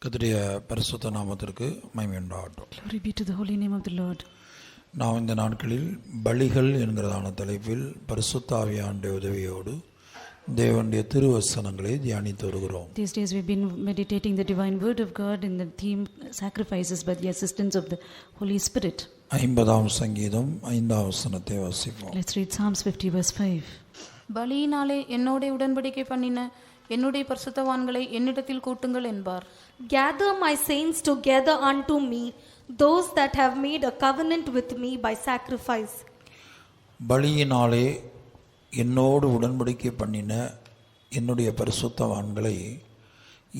கர்த்தருடைய பரிசுத்த நாமத்திற்கு மகிமை உண்டாகட்டும். Glory be to the holy name of the Lord. நாம் இந்த நாட்களில் பலிகள் என்கிறதான தலைப்பில் பரிசுத்த ஆவியானுடைய உதவியோடு தேவனுடைய திருவசனங்களை தியானித்து வருகிறோம். These days we've been meditating the divine word of God in the theme sacrifices by the assistance of the Holy Spirit. 50ஆம் சங்கீதம் 5ஆம் வசனத்தை வாசிப்போம். Let's read Psalms 50 verse 5. பலியினாலே என்னோட உடன்படிக்கை பண்ணின என்னுடைய பரிசுத்தவான்களை என்னிடத்தில் கூட்டுங்கள் என்பார். Gather my saints together unto me, those that have made a covenant with me by sacrifice. பலியினாலே என்னோடு உடன்படிக்கை பண்ணின என்னுடைய பரிசுத்தவான்களை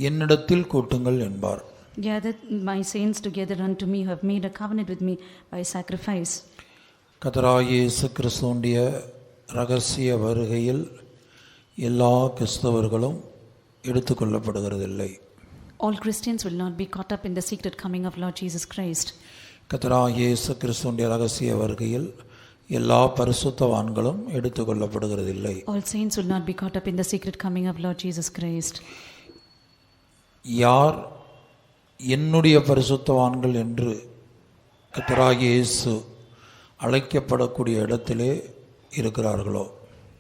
என்னிடத்தில் கூட்டுங்கள் என்பார். Gather my saints together unto me who have made a covenant with me by sacrifice. கர்த்தராகிய இயேசு கிறிஸ்துவினுடைய இரகசிய வருகையில் எல்லா கிறிஸ்தவர்களும் எடுத்துக்கொள்ளப்படுகிறதில்லை. All Christians will not be caught up in the secret coming of Lord Jesus Christ. கர்த்தராகிய இயேசு கிறிஸ்துவினுடைய இரகசிய வருகையில் எல்லா பரிசுத்தவான்களும் எடுத்துக்கொள்ளப்படுகிறதில்லை. All saints will not be caught up in the secret coming of Lord Jesus Christ. யார் என்னுடைய பரிசுத்தவான்கள் என்று கர்த்தராகிய இயேசு அழைக்கப்படக்கூடிய இடத்திலே இருக்கிறார்களோ,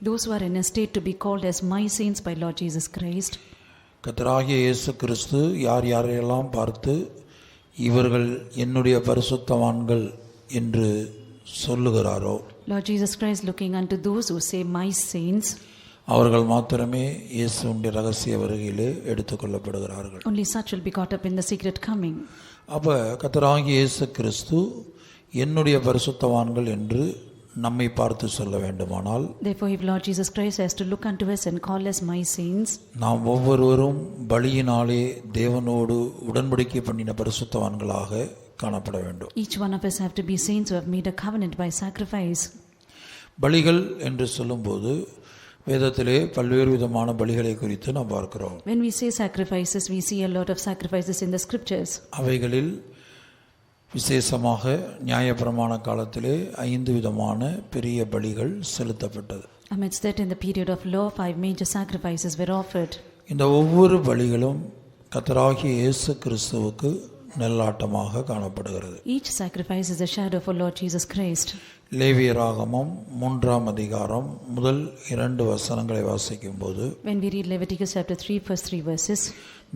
Those who are in a state to be called as my saints by Lord Jesus Christ. கர்த்தராகிய இயேசு கிறிஸ்து யார் யாரையெல்லாம் பார்த்து இவர்கள் என்னுடைய பரிசுத்தவான்கள் என்று சொல்லுகிறாரோ, Lord Jesus Christ looking unto those who say my saints, அவர்கள் மாத்திரமே இயேசுவினுடைய இரகசிய வருகையிலே எடுத்துக்கொள்ளப்படுகிறார்கள். only such will be caught up in the secret coming. அப்போ கர்த்தராகிய இயேசு கிறிஸ்து என்னுடைய பரிசுத்தவான்கள் என்று நம்மை பார்த்து சொல்ல வேண்டுமானால், Therefore if Lord Jesus Christ has to look unto us and call us my saints, நாம் ஒவ்வொருவரும் பலியினாலே தேவனோடு உடன்படிக்கை பண்ணின பரிசுத்தவான்களாக காணப்பட வேண்டும். each one of us have to be saints who have made a covenant by sacrifice. பலிகள் என்று சொல்லும்போது வேதத்திலே பல்வேறு விதமான பலிகளை குறித்து நாம் பார்க்கிறோம். When we say sacrifices, we see a lot of sacrifices in the scriptures. அவைகளில் விசேஷமாக நியாயப்பிரமாண காலத்திலே 5 விதமான பெரிய பலிகள் செலுத்தப்பட்டது. Amidst that, in the period of law, 5 major sacrifices were offered. இந்த ஒவ்வொரு பலிகளும் கர்த்தராகிய இயேசு கிறிஸ்துவுக்கு நெல்லாட்டமாக காணப்படுகிறது. Each sacrifice is a shadow for Lord Jesus Christ. லேவியராகமம் 3ஆம் அதிகாரம் முதல் 2 வசனங்களை வாசிக்கும் போது, When we read Leviticus chapter 3 verse 3 verses,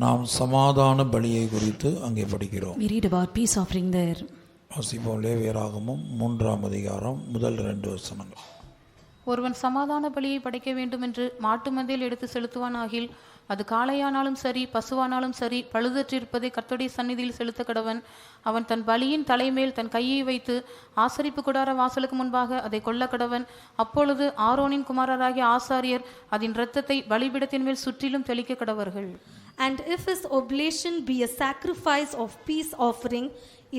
நாம் சமாதான பலியை குறித்து அங்கே படிக்கிறோம். we read about peace offering there. வாசிப்போம். லேவியராகமம் 3ஆம் அதிகாரம் முதல் 2 வசனங்கள். ஒருவன் சமாதான பலியை படைக்க வேண்டும் என்று மாட்டு மந்தையில் எடுத்து செலுத்துவான் ஆகில், அது காளையானாலும் சரி பசுவானாலும் சரி பழுதற்றிருப்பதை கர்த்தருடைய சந்நிதியில் செலுத்த கடவன். அவன் தன் பலியின் தலைமேல் தன் கையை வைத்து ஆசரிப்பு கூடார வாசலுக்கு முன்பாக அதை கொல்ல கடவன். அப்பொழுது ஆரோனின் குமாரராகிய ஆசாரியர் அதன் இரத்தத்தை பலிபீடத்தின் மேல் சுற்றிலும் தெளிக்க கடவர்கள். And if his oblation be a sacrifice of peace offering,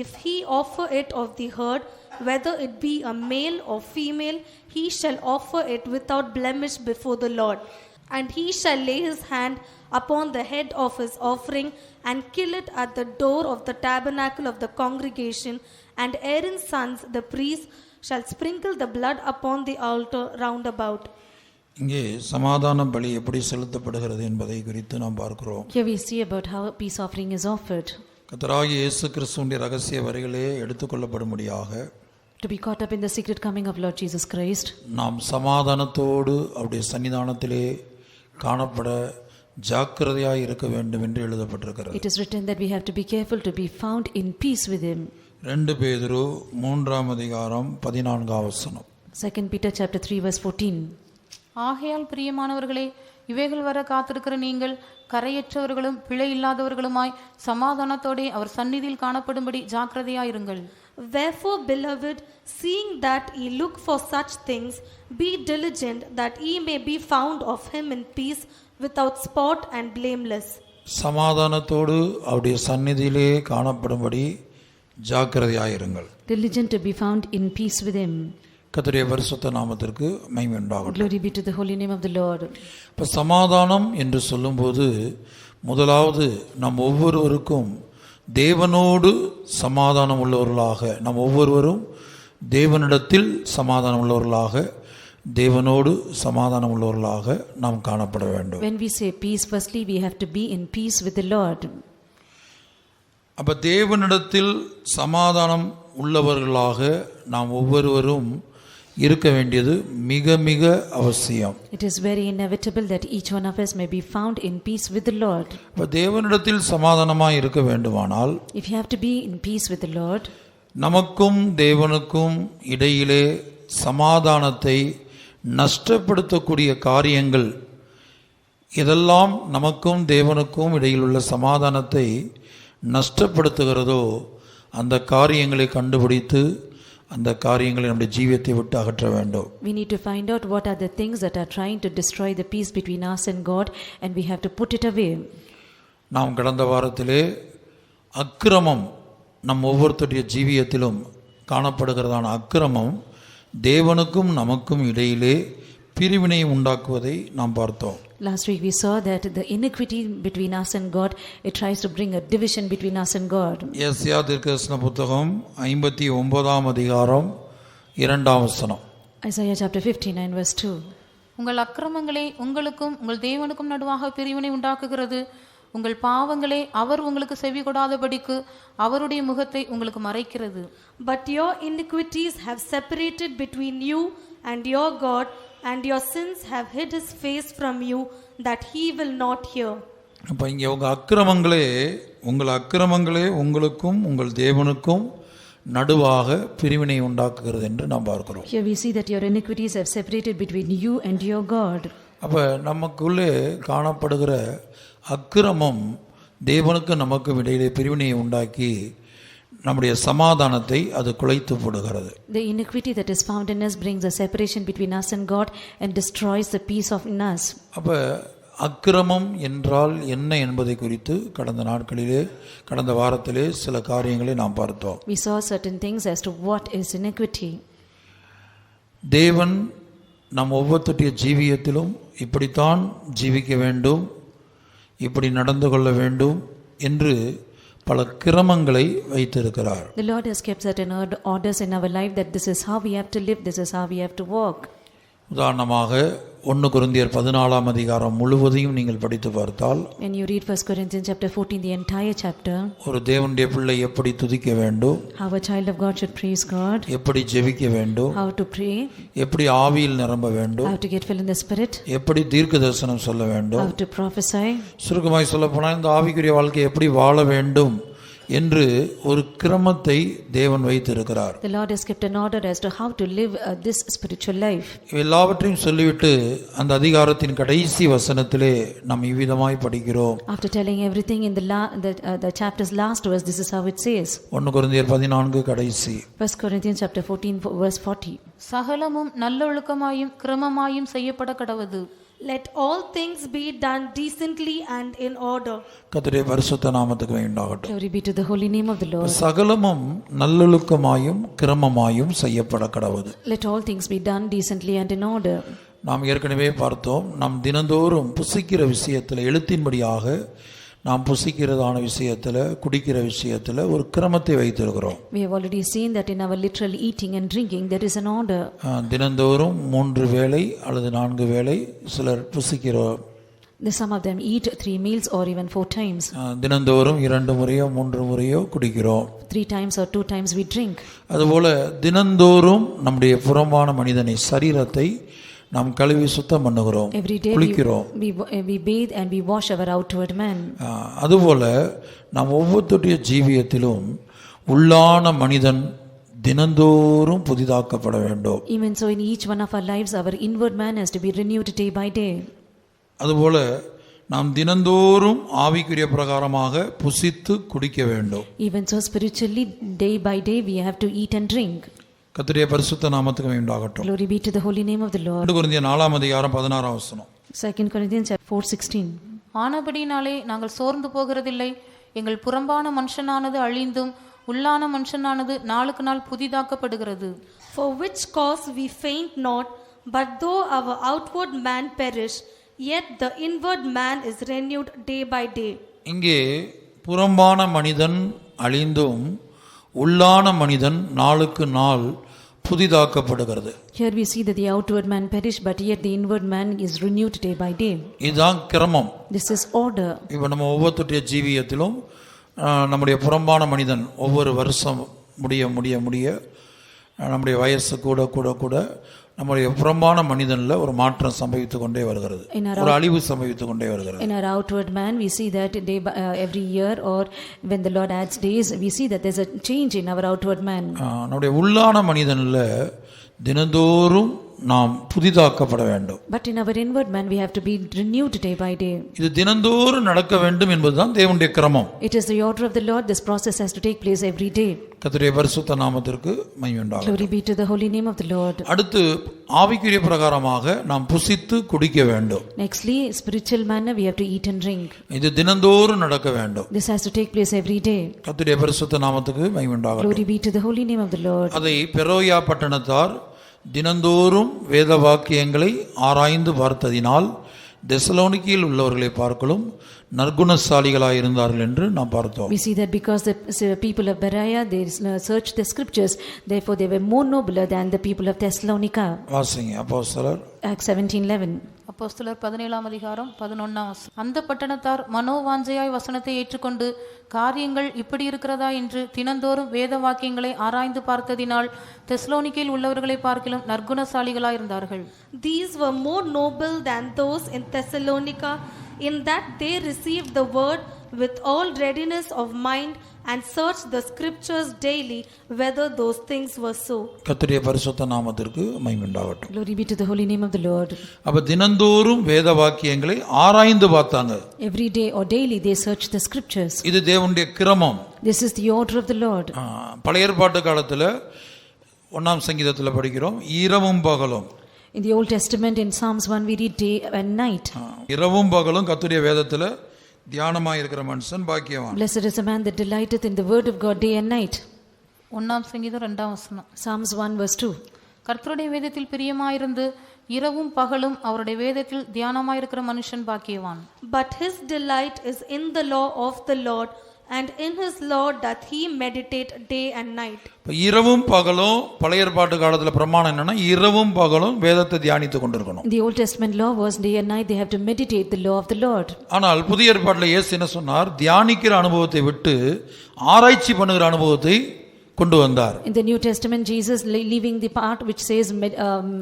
if he offer it of the herd, whether it be a male or female, he shall offer it without blemish before the Lord. And he shall lay his hand upon the head of his offering and kill it at the door of the tabernacle of the congregation. And Aaron's sons, the priests, shall sprinkle the blood upon the altar round about. இங்கே சமாதான பலி எப்படி செலுத்தப்படுகிறது என்பதை குறித்து நாம் பார்க்கிறோம். Here we see about how a peace offering is offered. கர்த்தராகிய இயேசு கிறிஸ்துவினுடைய இரகசிய வருகையிலே எடுத்துக்கொள்ளப்படும்படியாக, To be caught up in the secret coming of Lord Jesus Christ, நாம் சமாதானத்தோடு அவருடைய சன்னிதானத்திலே காணப்பட ஜாக்கிரதையாய் இருக்க வேண்டும் என்று எழுதப்பட்டிருக்கிறது. it is written that we have to be careful to be found in peace with him. 2 பேதுரு 3ஆம் அதிகாரம் 14ஆம் வசனம். 2 Peter chapter 3 verse 14. ஆகையால் பிரியமானவர்களே, இவைகள் வர காத்திருக்கிற நீங்கள் கரையற்றவர்களும் பிழை இல்லாதவர்களுமாய் சமாதானத்தோடே அவர் சந்நிதியில் காணப்படும்படி ஜாக்கிரதையாயிருங்கள். Wherefore, beloved, seeing that ye look for such things, be diligent that ye may be found of him in peace, without spot and blameless. சமாதானத்தோடு அவருடைய சந்நிதியிலே காணப்படும்படி ஜாக்கிரதையாயிருங்கள். Diligent to be found in peace with him. கர்த்தருடைய பரிசுத்த நாமத்திற்கு மகிமை உண்டாகட்டும். Glory be to the holy name of the Lord. இப்போ சமாதானம் என்று சொல்லும்போது முதலாவது நம் ஒவ்வொருவருக்கும் தேவனோடு சமாதானம் உள்ளவர்களாக, நம் ஒவ்வொருவரும் தேவனிடத்தில் சமாதானம் உள்ளவர்களாக, தேவனோடு சமாதானம் உள்ளவர்களாக நாம் காணப்பட வேண்டும். When we say peace, firstly we have to be in peace with the Lord. அப்போ தேவனிடத்தில் சமாதானம் உள்ளவர்களாக நாம் ஒவ்வொருவரும் இருக்க வேண்டியது மிக மிக அவசியம். It is very inevitable that each one of us may be found in peace with the Lord. இப்போ தேவனிடத்தில் சமாதானமாக இருக்க வேண்டுமானால் If you have to be in peace with the Lord, நமக்கும் தேவனுக்கும் இடையிலே சமாதானத்தை நஷ்டப்படுத்தக்கூடிய காரியங்கள் இதெல்லாம் நமக்கும் தேவனுக்கும் இடையில் உள்ள சமாதானத்தை நஷ்டப்படுத்துகிறதோ அந்த காரியங்களை கண்டுபிடித்து அந்த காரியங்களை நம்முடைய ஜீவியத்தை விட்டு அகற்ற வேண்டும். we need to find out what are the things that are trying to destroy the peace between us and God, and we have to put it away. நாம் கடந்த வாரத்திலே அக்கிரமம் நம் ஒவ்வொருத்தருடைய ஜீவியத்திலும் காணப்படுகிறதான அக்கிரமம் தேவனுக்கும் நமக்கும் இடையிலே பிரிவினை உண்டாக்குவதை நாம் பார்த்தோம். Last week we saw that the iniquity between us and God, it tries to bring a division between us and God. ஏசாயா தீர்க்கதரிசன புத்தகம் 59ஆம் அதிகாரம் 2ஆம் வசனம். Isaiah chapter 59 verse 2. உங்கள் அக்கிரமங்களே உங்களுக்கும் உங்கள் தேவனுக்கும் நடுவாக பிரிவினை உண்டாக்குகிறது. உங்கள் பாவங்களே அவர் உங்களுக்கு செவி கொடாதபடிக்கு அவருடைய முகத்தை உங்களுக்கு மறைக்கிறது. But your iniquities have separated between you and your God, and your sins have hid his face from you, that he will not hear. அப்போ இங்கே உங்கள் அக்கிரமங்களே உங்களுக்கும் உங்கள் தேவனுக்கும் நடுவாக பிரிவினை உண்டாக்குகிறது என்று நாம் பார்க்கிறோம். Here we see that your iniquities have separated between you and your God. அப்போ நமக்குள்ளே காணப்படுகிற அக்கிரமம் தேவனுக்கு நமக்கும் இடையிலே பிரிவினையை உண்டாக்கி நம்முடைய சமாதானத்தை அது குலைத்து போடுகிறது. The iniquity that is found in us brings a separation between us and God and destroys the peace of in us. அப்போ அக்கிரமம் என்றால் என்ன என்பதை குறித்து கடந்த வாரத்திலே சில காரியங்களை நாம் பார்த்தோம். We saw certain things as to what is iniquity. தேவன் நம் ஒவ்வொருத்தருடைய ஜீவியத்திலும் இப்படித்தான் ஜீவிக்க வேண்டும், இப்படி நடந்து கொள்ள வேண்டும் என்று பல கிரமங்களை வைத்திருக்கிறார். The Lord has kept certain orders in our life that this is how we have to live, this is how we have to walk. உதாரணமாக 1 கொரிந்தியர் 14ஆம் அதிகாரம் முழுவதையும் நீங்கள் படித்து பார்த்தால், when you read 1 Corinthians chapter 14, the entire chapter, ஒரு தேவனுடைய பிள்ளை எப்படி துதிக்க வேண்டும், how a child of God should praise God, எப்படி ஜெபிக்க வேண்டும், how to pray, எப்படி ஆவியில் நிரம்ப வேண்டும், how to get filled in the spirit, எப்படி தீர்க்க தரிசனம் சொல்ல வேண்டும், how to prophesy. சுருக்கமாய் சொல்லப்போனால் இந்த ஆவிக்குரிய வாழ்க்கை எப்படி வாழ வேண்டும் என்று ஒரு கிரமத்தை தேவன் வைத்திருக்கிறார். The Lord has kept an order as to how to live this spiritual life. எல்லாவற்றையும் சொல்லிவிட்டு அந்த அதிகாரத்தின் கடைசி வசனத்திலே நாம் இவ்விதமாய் படிக்கிறோம். After telling everything in the chapter's last verse, this is how it says. 1 கொரிந்தியர் 14 கடைசி. 1 Corinthians chapter 14 verse 40. சகலமும் நல்லொழுக்கமாயும் கிரமமாயும் செய்யப்பட கடவது. Let all things be done decently and in order. கர்த்தருடைய பரிசுத்த நாமத்துக்கு உண்டாகட்டும். Glory be to the holy name of the Lord. சகலமும் நல்லொழுக்கமாயும் கிரமமாயும் செய்யப்பட கடவது. Let all things be done decently and in order. நாம் ஏற்கனவே பார்த்தோம், நாம் தினந்தோறும் புசிக்கிற விஷயத்தில் எழுத்தின்படியாக நாம் புசிக்கிறதான விஷயத்தில் குடிக்கிற விஷயத்தில் ஒரு கிரமத்தை வைத்திருக்கிறோம். We have already seen that in our literal eating and drinking there is an order. தினந்தோறும் 3 வேளை அல்லது 4 வேளை சிலர் புசிக்கிறோம். Some of them eat 3 meals or even 4 times. தினந்தோறும் 2 முறையோ 3 முறையோ குடிக்கிறோம். 3 times or 2 times we drink. அதுபோல தினந்தோறும் நம்முடைய புறம்பான மனிதனை சரீரத்தை நாம் கழுவி சுத்தம் பண்ணுகிறோம், குளிக்கிறோம். We bathe and we wash our outward man. அதுபோல நாம் ஒவ்வொருத்தருடைய ஜீவியத்திலும் உள்ளான மனிதன் தினந்தோறும் புதிதாக்கப்பட வேண்டும். Even so, in each one of our lives, our inward man has to be renewed day by day. அதுபோல நாம் தினந்தோறும் ஆவிக்குரிய பிரகாரமாக புசித்து குடிக்க வேண்டும். Even so, spiritually, day by day, we have to eat and drink. கர்த்தருடைய பரிசுத்த நாமத்துக்கு உண்டாகட்டும். Glory be to the holy name of the Lord. 2 கொரிந்தியர் 4ஆம் அதிகாரம் 16ஆம் வசனம். 2 Corinthians 4:16. ஆனபடினாலே நாங்கள் சோர்ந்து போகிறதில்லை. எங்கள் புறம்பான மனுஷனானது அழிந்தும் உள்ளான மனுஷனானது நாளுக்கு நாள் புதிதாக்கப்படுகிறது. For which cause we faint not, but though our outward man perish, yet the inward man is renewed day by day. இங்கே புறம்பான மனிதன் அழிந்தும் உள்ளான மனிதன் நாளுக்கு நாள் புதிதாக்கப்படுகிறது. Here we see that the outward man perish, but yet the inward man is renewed day by day. இதுதான் கிரமம். This is order. இப்போ நம்ம ஒவ்வொருத்தருடைய ஜீவியத்திலும் நம்முடைய புறம்பான மனிதன் ஒவ்வொரு வருஷம் முடிய நம்முடைய வயசு கூட நம்முடைய புறம்பான மனிதனில் ஒரு மாற்றம் சம்பவித்து கொண்டே வருகிறது, ஒரு அழிவு சம்பவித்து கொண்டே வருகிறது. In our outward man, we see that every year or when the Lord adds days, we see that there's a change in our outward man. நம்முடைய உள்ளான மனிதனில் தினந்தோறும் நாம் புதிதாக்கப்பட வேண்டும். But in our inward man, we have to be renewed day by day. இது தினந்தோறும் நடக்க வேண்டும் என்பதுதான் தேவனுடைய கிரமம். It is the order of the Lord. This process has to take place every day. கர்த்தருடைய பரிசுத்த நாமத்திற்கு மகிமை உண்டாகட்டும். Glory be to the holy name of the Lord. அடுத்து ஆவிக்குரிய பிரகாரமாக நாம் புசித்து குடிக்க வேண்டும். Nextly, spiritual manner, we have to eat and drink. இது தினந்தோறும் நடக்க வேண்டும். This has to take place every day. கர்த்தருடைய பரிசுத்த நாமத்துக்கு மகிமை உண்டாகட்டும். Glory be to the holy name of the Lord. அதை பெரோயா பட்டணத்தார் தினந்தோறும் வேத வாக்கியங்களை ஆராய்ந்து பார்த்ததினால் தெசலோனிக்கையில் உள்ளவர்களை பார்க்கலும் நற்குணசாலிகளாக இருந்தார்கள் என்று நாம் பார்த்தோம். We see that because the people of Berea, they searched the scriptures, therefore they were more nobler than the people of Thessalonica. வாசிங்க அப்போஸ்தலர் Acts 17:11. அப்போஸ்தலர் 17ஆம் அதிகாரம் 11ஆம் வசனம். அந்த பட்டணத்தார் மனோவாஞ்சையாய் வசனத்தை ஏற்றுக்கொண்டு காரியங்கள் இப்படி இருக்கிறதா என்று தினந்தோறும் வேத வாக்கியங்களை ஆராய்ந்து பார்த்ததினால் தெஸ்லோனிக்கையில் உள்ளவர்களை பார்க்கிலும் நற்குணசாலிகளாய் இருந்தார்கள். These were more noble than those in Thessalonica, in that they received the word with all readiness of mind and searched the scriptures daily whether those things were so. கர்த்தருடைய பரிசுத்த நாமத்திற்கு மகிமை உண்டாகட்டும். Glory be to the holy name of the Lord. அப்ப தினந்தோறும் வேத வாக்கியங்களை ஆராய்ந்து பார்த்தாங்க. Every day or daily they search the scriptures. இது தேவனுடைய கிரமம். This is the order of the Lord. பழைய ஏற்பாட்டு காலத்துல 1ஆம் சங்கீதத்துல படிக்கிறோம், இரவும் பகலும். In the Old Testament, in Psalms 1, we read day and night. இரவும் பகலும் கர்த்தருடைய வேதத்துல தியானமாய் இருக்கிற மனுஷன் பாக்கியவான். Blessed is the man that delighteth in the word of God day and night. 1ஆம் சங்கீதம் 2ஆம் வசனம். Psalms 1 verse 2. கர்த்தருடைய வேதத்தில் பிரியமாயிருந்து இரவும் பகலும் அவருடைய வேதத்தில் தியானமாயிருக்கிற மனுஷன் பாக்கியவான். But his delight is in the law of the Lord, and in his law doth he meditate day and night. இரவும் பகலும் பழைய ஏற்பாட்டு காலத்துல பிரமாணம் என்னன்னா இரவும் பகலும் வேதத்தை தியானித்து கொண்டிருக்கணும். The Old Testament law was day and night they have to meditate the law of the Lord. ஆனால் புதிய ஏற்பாட்டுல இயேசு என்ன சொன்னார்? தியானிக்கிற அனுபவத்தை விட்டு ஆராய்ச்சி பண்ணுகிற அனுபவத்தை கொண்டு வந்தார். In the New Testament, Jesus leaving the part which says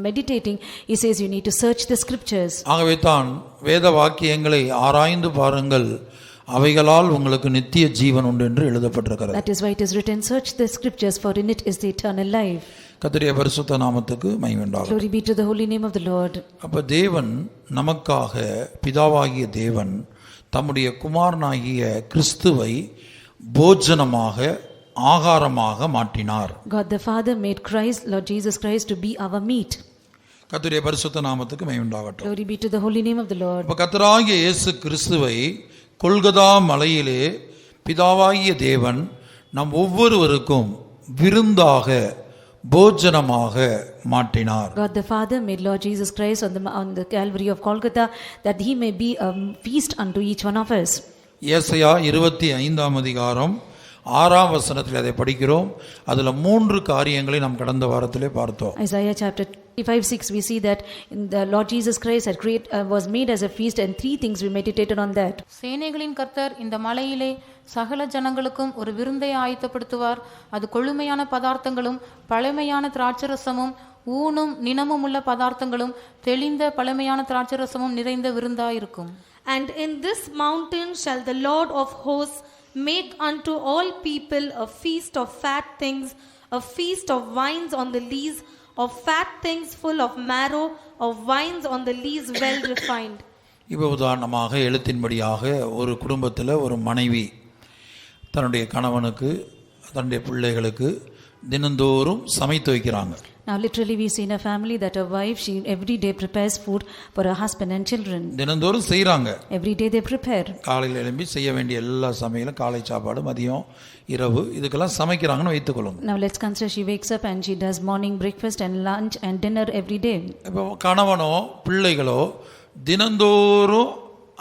meditating, he says you need to search the scriptures. ஆகவே தான் வேத வாக்கியங்களை ஆராய்ந்து பாருங்கள், அவைகளால் உங்களுக்கு நித்திய ஜீவன் உண்டு என்று எழுதப்பட்டிருக்கிறது. That is why it is written, search the scriptures, for in it is the eternal life. கர்த்தருடைய பரிசுத்த நாமத்துக்கு மகிமை உண்டாகட்டும். Glory be to the holy name of the Lord. அப்ப தேவன் நமக்காக, பிதாவாகிய தேவன் தம்முடைய குமாரனாகிய கிறிஸ்துவை போஜனமாக ஆகாரமாக மாற்றினார். God the Father made Christ, Lord Jesus Christ, to be our meat. கர்த்தருடைய பரிசுத்த நாமத்துக்கு மகிமை உண்டாகட்டும். Glory be to the holy name of the Lord. அப்ப கர்த்தராகிய இயேசு கிறிஸ்துவை கொல்கதா மலையிலே பிதாவாகிய தேவன் நம் ஒவ்வொருவருக்கும் விருந்தாக போஜனமாக மாற்றினார். God the Father made Lord Jesus Christ on the Calvary of Golgotha, that he may be a feast unto each one of us. ஏசாயா 25ஆம் அதிகாரம் 6ஆம் வசனத்தில் அதை படிக்கிறோம். அதுல 3 காரியங்களை நாம் கடந்த வாரத்திலே பார்த்தோம். Isaiah chapter 55:6, we see that in the Lord Jesus Christ was made as a feast, and 3 things we meditated on that. சேனைகளின் கர்த்தர் இந்த மலையிலே சகல ஜனங்களுக்கும் ஒரு விருந்தை ஆயத்தப்படுத்துவார். அது கொழுமையான பதார்த்தங்களும் பழமையான திராட்சரசமும் ஊனும் நினமும் உள்ள பதார்த்தங்களும் தெளிந்த பழமையான திராட்சரசமும் நிறைந்த விருந்தாயிருக்கும். And in this mountain shall the Lord of hosts make unto all people a feast of fat things, a feast of wines on the lees, of fat things full of marrow, of wines on the lees well refined. இப்போ உதாரணமாக எழுத்தின்படியாக ஒரு குடும்பத்தில் ஒரு மனைவி தன்னுடைய கணவனுக்கு தன்னுடைய பிள்ளைகளுக்கு தினந்தோறும் சமைத்து வைக்கிறாங்க. Now literally we see in a family that a wife, she every day prepares food for her husband and children. தினந்தோறும் செய்கிறாங்க. Every day they prepare. காலையில் எழும்பி செய்ய வேண்டிய எல்லா சமையலும், காலை சாப்பாடு, மதியம், இரவு, இதுக்கெல்லாம் சமைக்கிறாங்கன்னு வைத்துக்கொள்ளுங்க. Now let's consider she wakes up and she does morning breakfast and lunch and dinner every day. இப்போ கணவனோ பிள்ளைகளோ தினந்தோறும்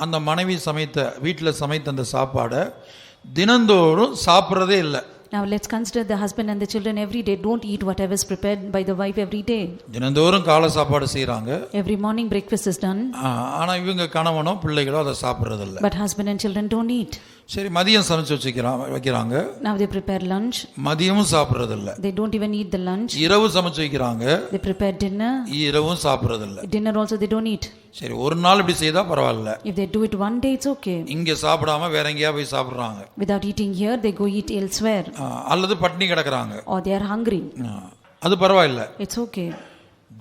அந்த மனைவி சமைத்த வீட்டில் சமைத்த அந்த சாப்பாடை தினந்தோறும் சாப்பிட்றதே இல்லை. Now let's consider the husband and the children every day don't eat whatever is prepared by the wife every day. தினந்தோறும் காலை சாப்பாடு செய்கிறாங்க. Every morning breakfast is done. ஆனால் இவங்க கணவனோ பிள்ளைகளோ அதை சாப்பிட்றது இல்லை. But husband and children don't eat. சரி மதியம் சமைச்சு வைக்கிறாங்க. Now they prepare lunch. மதியமும் சாப்பிடுறது இல்ல. They don't even eat the lunch. இரவு சமைச்சு வைக்கிறாங்க. They prepare dinner. இரவும் சாப்பிடுறது இல்ல. Dinner also they don't eat. சரி ஒரு நாள் இப்படி செய்தா பரவாயில்ல. If they do it one day, it's okay. இங்க சாப்பிடாம வேற எங்கேயா போய் சாப்பிடுறாங்க. Without eating here, they go eat elsewhere. அல்லது பட்டினி கிடக்குறாங்க. Or they are hungry. அது பரவாயில்ல. It's okay.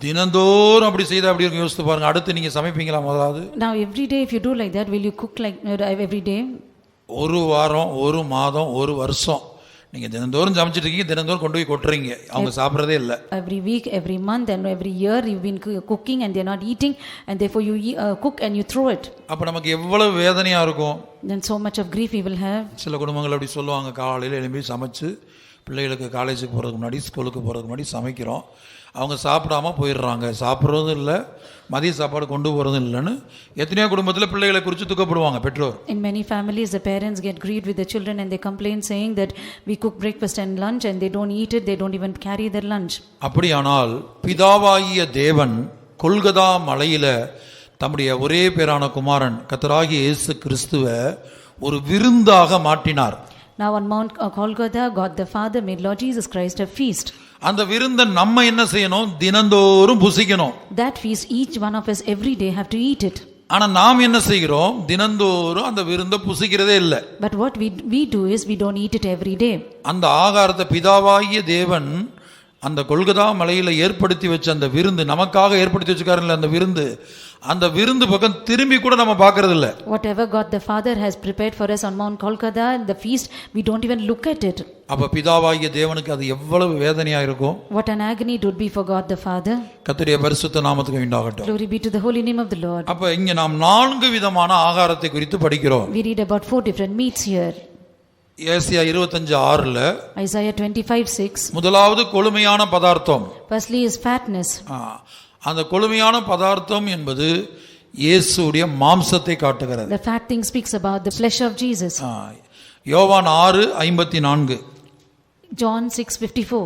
தினந்தோறும் அப்படி செய்தா அப்படி இருக்கும். யோசித்து பாருங்க. அடுத்து நீங்க சமைப்பீங்களா முதலாவது? Now every day if you do like that, will you cook like every day? ஒரு வாரம், ஒரு மாதம், ஒரு வருஷம் நீங்க தினந்தோறும் சமைச்சிட்டு இருக்கீங்க, தினந்தோறும் கொண்டு போய் கொட்டுறீங்க, அவங்க சாப்பிட்றதே இல்லை. Every week, every month and every year you've been cooking and they're not eating, and therefore you cook and you throw it. அப்போ நமக்கு எவ்வளவு வேதனையா இருக்கும். Then so much of grief we will have. சில குடும்பங்கள் அப்படி சொல்லுவாங்க, காலையில் எழும்பி சமைச்சு பிள்ளைகளுக்கு காலேஜுக்கு போகிறதுக்கு முன்னாடி, ஸ்கூலுக்கு போகிறதுக்கு முன்னாடி சமைக்கிறோம், அவங்க சாப்பிடாம போயிடுறாங்க, சாப்பிட்றதும் இல்லை, மதிய சாப்பாடு கொண்டு போகிறதும் இல்லைன்னு எத்தனையோ குடும்பத்தில் பிள்ளைகளை குறித்து துக்கப்படுவாங்க பெற்றோர். In many families the parents get grieved with the children and they complain saying that we cook breakfast and lunch and they don't eat it, they don't even carry their lunch. அப்படியானால் பிதாவாகிய தேவன் கொல்கதா மலையில தம்முடைய ஒரே பேரான குமாரன் கர்த்தராகிய இயேசு கிறிஸ்துவை ஒரு விருந்தாக மாற்றினார். Now on Mount Golgotha, God the Father made Lord Jesus Christ a feast. அந்த விருந்தை நம்ம என்ன செய்யணும்? தினந்தோறும் புசிக்கணும். That feast each one of us every day have to eat it. ஆனா நாம் என்ன செய்கிறோம்? தினந்தோறும் அந்த விருந்தை புசிக்கிறதே இல்லை. But what we do is we don't eat it every day. அந்த ஆகாரத்தை பிதாவாகிய தேவன் அந்த கொல்கதா மலையில ஏற்படுத்தி வச்ச அந்த விருந்து, நமக்காக ஏற்படுத்தி வச்சுக்காருல்ல அந்த விருந்து, அந்த விருந்து பக்கம் திரும்பி கூட நம்ம பார்க்கறது இல்ல. Whatever God the Father has prepared for us on Mount Golgotha, the feast, we don't even look at it. அப்ப பிதாவாகிய தேவனுக்கு அது எவ்வளவு வேதனையா இருக்கும். What an agony it would be for God the Father. கர்த்தருடைய பரிசுத்த நாமத்துக்கு உண்டாகட்டும். Glory be to the holy name of the Lord. அப்ப இங்க நாம் 4 விதமான ஆகாரத்தை குறித்து படிக்கிறோம். We read about 4 different meats here. ஏசாயா 25:6ல Isaiah 25:6. முதலாவது கொழுமையான பதார்த்தம். Firstly is fatness. அந்த கொழுமையான பதார்த்தம் என்பது இயேசுவுடைய மாம்சத்தை காட்டுகிறது. The fat thing speaks about the flesh of Jesus. யோவான் 6:54. John 6:54.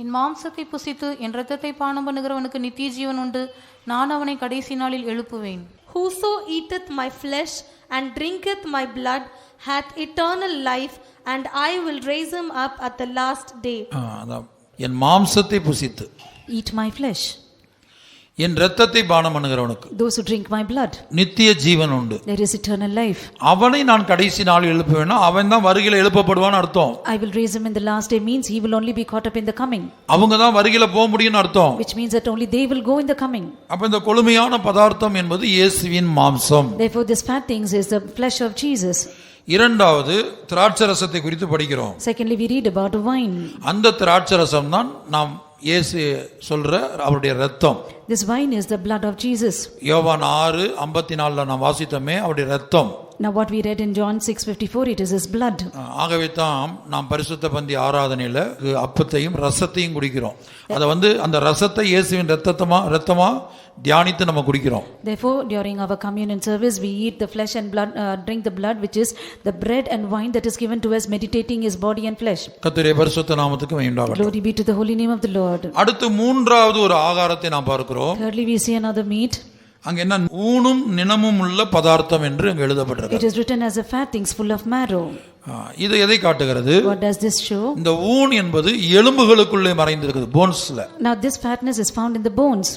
என் மாம்சத்தை புசித்து என் இரத்தத்தை பானம் பண்ணுகிறவனுக்கு நித்திய ஜீவன் உண்டு, நான் அவனை கடைசி நாளில் எழுப்புவேன். Whoso eateth my flesh and drinketh my blood hath eternal life, and I will raise him up at the last day. என் மாம்சத்தை புசித்து, Eat my flesh. என் இரத்தத்தை பானம் பண்ணுகிறவனுக்கு, Those who drink my blood, நித்திய ஜீவன் உண்டு, there is eternal life. அவனை நான் கடைசி நாள் எழுப்புவேன்னா அவன் தான் வருகையில எழுப்பப்படுவான்னு அர்த்தம். I will raise him in the last day means he will only be caught up in the coming. அவங்க தான் வருகையில போக முடியும்னு அர்த்தம். Which means that only they will go in the coming. அப்ப இந்த கொழுமையான பதார்த்தம் என்பது இயேசுவின் மாம்சம். Therefore this fat things is the flesh of Jesus. இரண்டாவது திராட்சரசத்தை குறித்து படிக்கிறோம். Secondly we read about wine. அந்த திராட்சரசம் தான் நாம் இயேசு சொல்ற அவருடைய இரத்தம். This wine is the blood of Jesus. யோவான் 6:54ல நாம் வாசித்தோமே அவருடைய இரத்தம். Now what we read in John 6:54, it is his blood. ஆகவே தான் நாம் பரிசுத்த பந்தி ஆராதனையில அப்பத்தையும் ரசத்தையும் குடிக்கிறோம். அத அந்த ரசத்தை இயேசுவின் இரத்தமா தியானித்து நம்ம குடிக்கிறோம். Therefore during our communion service we eat the flesh and blood, drink the blood which is the bread and wine that is given to us, meditating his body and flesh. கர்த்தருடைய பரிசுத்த நாமத்துக்கு மகிமை உண்டாகட்டும். Glory be to the holy name of the Lord. அடுத்து மூன்றாவது ஒரு ஆகாரத்தை நாம் பார்க்கிறோம். Thirdly we see another meat. அங்க என்ன? ஊனும் நிணமும் உள்ள பதார்த்தம் என்று அங்க எழுதப்பட்டிருக்கு. It is written as a fat things full of marrow. இது எதை காட்டுகிறது? What does this show? இந்த ஊன் என்பது எலும்புகளுக்குள்ளே மறைந்திருக்குது, போன்ஸ்ல. Now this fatness is found in the bones.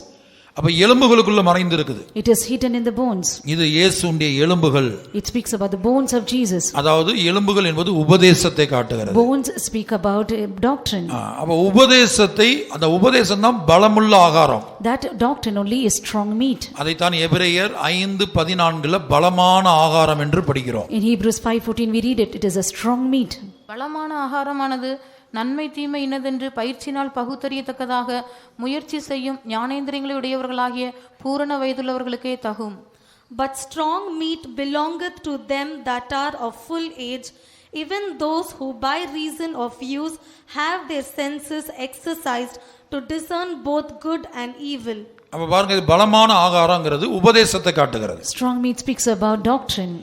அப்ப எலும்புகளுக்குள்ள மறைந்திருக்குது. It is hidden in the bones. இது இயேசுவுடைய எலும்புகள். It speaks about the bones of Jesus. அதாவது எலும்புகள் என்பது உபதேசத்தை காட்டுகிறது. Bones speak about doctrine. அப்ப அந்த உபதேசம் தான் பலமுள்ள ஆகாரம். That doctrine only is strong meat. அதை தான் எபிரேயர் 5:14ல பலமான ஆகாரம் என்று படிக்கிறோம். In Hebrews 5:14 we read it. It is a strong meat. பலமான ஆகாரமானது நன்மை தீமை இன்னதென்று பயிற்சினால் பகுத்தறியத்தக்கதாக முயற்சி செய்யும் ஞானேந்திரியங்களை உடையவர்களாகிய பூரண வயதுள்ளவர்களுக்கே தகும். But strong meat belongeth to them that are of full age, even those who by reason of use have their senses exercised to discern both good and evil. அப்ப பாருங்க, இது பலமான ஆகாரங்கிறது உபதேசத்தை காட்டுகிறது. Strong meat speaks about doctrine.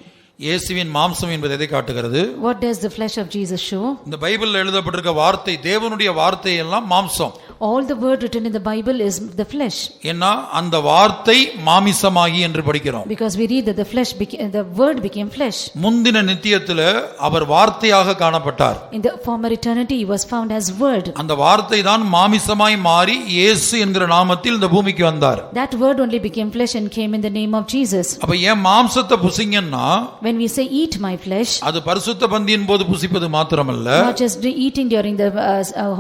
இயேசுவின் மாம்சம் என்பது எதை காட்டுகிறது? What does the flesh of Jesus show? இந்த பைபிள்ல எழுதப்பட்டிருக்க வார்த்தை, தேவனுடைய வார்த்தை எல்லாம் மாம்சம். All the word written in the Bible is the flesh. ஏன்னா அந்த வார்த்தை மாமிசமாகி என்று படிக்கிறோம். Because we read that the word became flesh. முந்தின நித்தியத்துல அவர் வார்த்தையாக காணப்பட்டார். In the former eternity he was found as word. அந்த வார்த்தை தான் மாமிசமாய் மாறி இயேசு என்கிற நாமத்தில் இந்த பூமிக்கு வந்தார். That word only became flesh and came in the name of Jesus. அப்ப ஏன் மாம்சத்தை புசிங்கன்னா, when we say eat my flesh, அது பரிசுத்த பந்தியின் போது புசிப்பது மாத்திரமல்ல, not just eating during the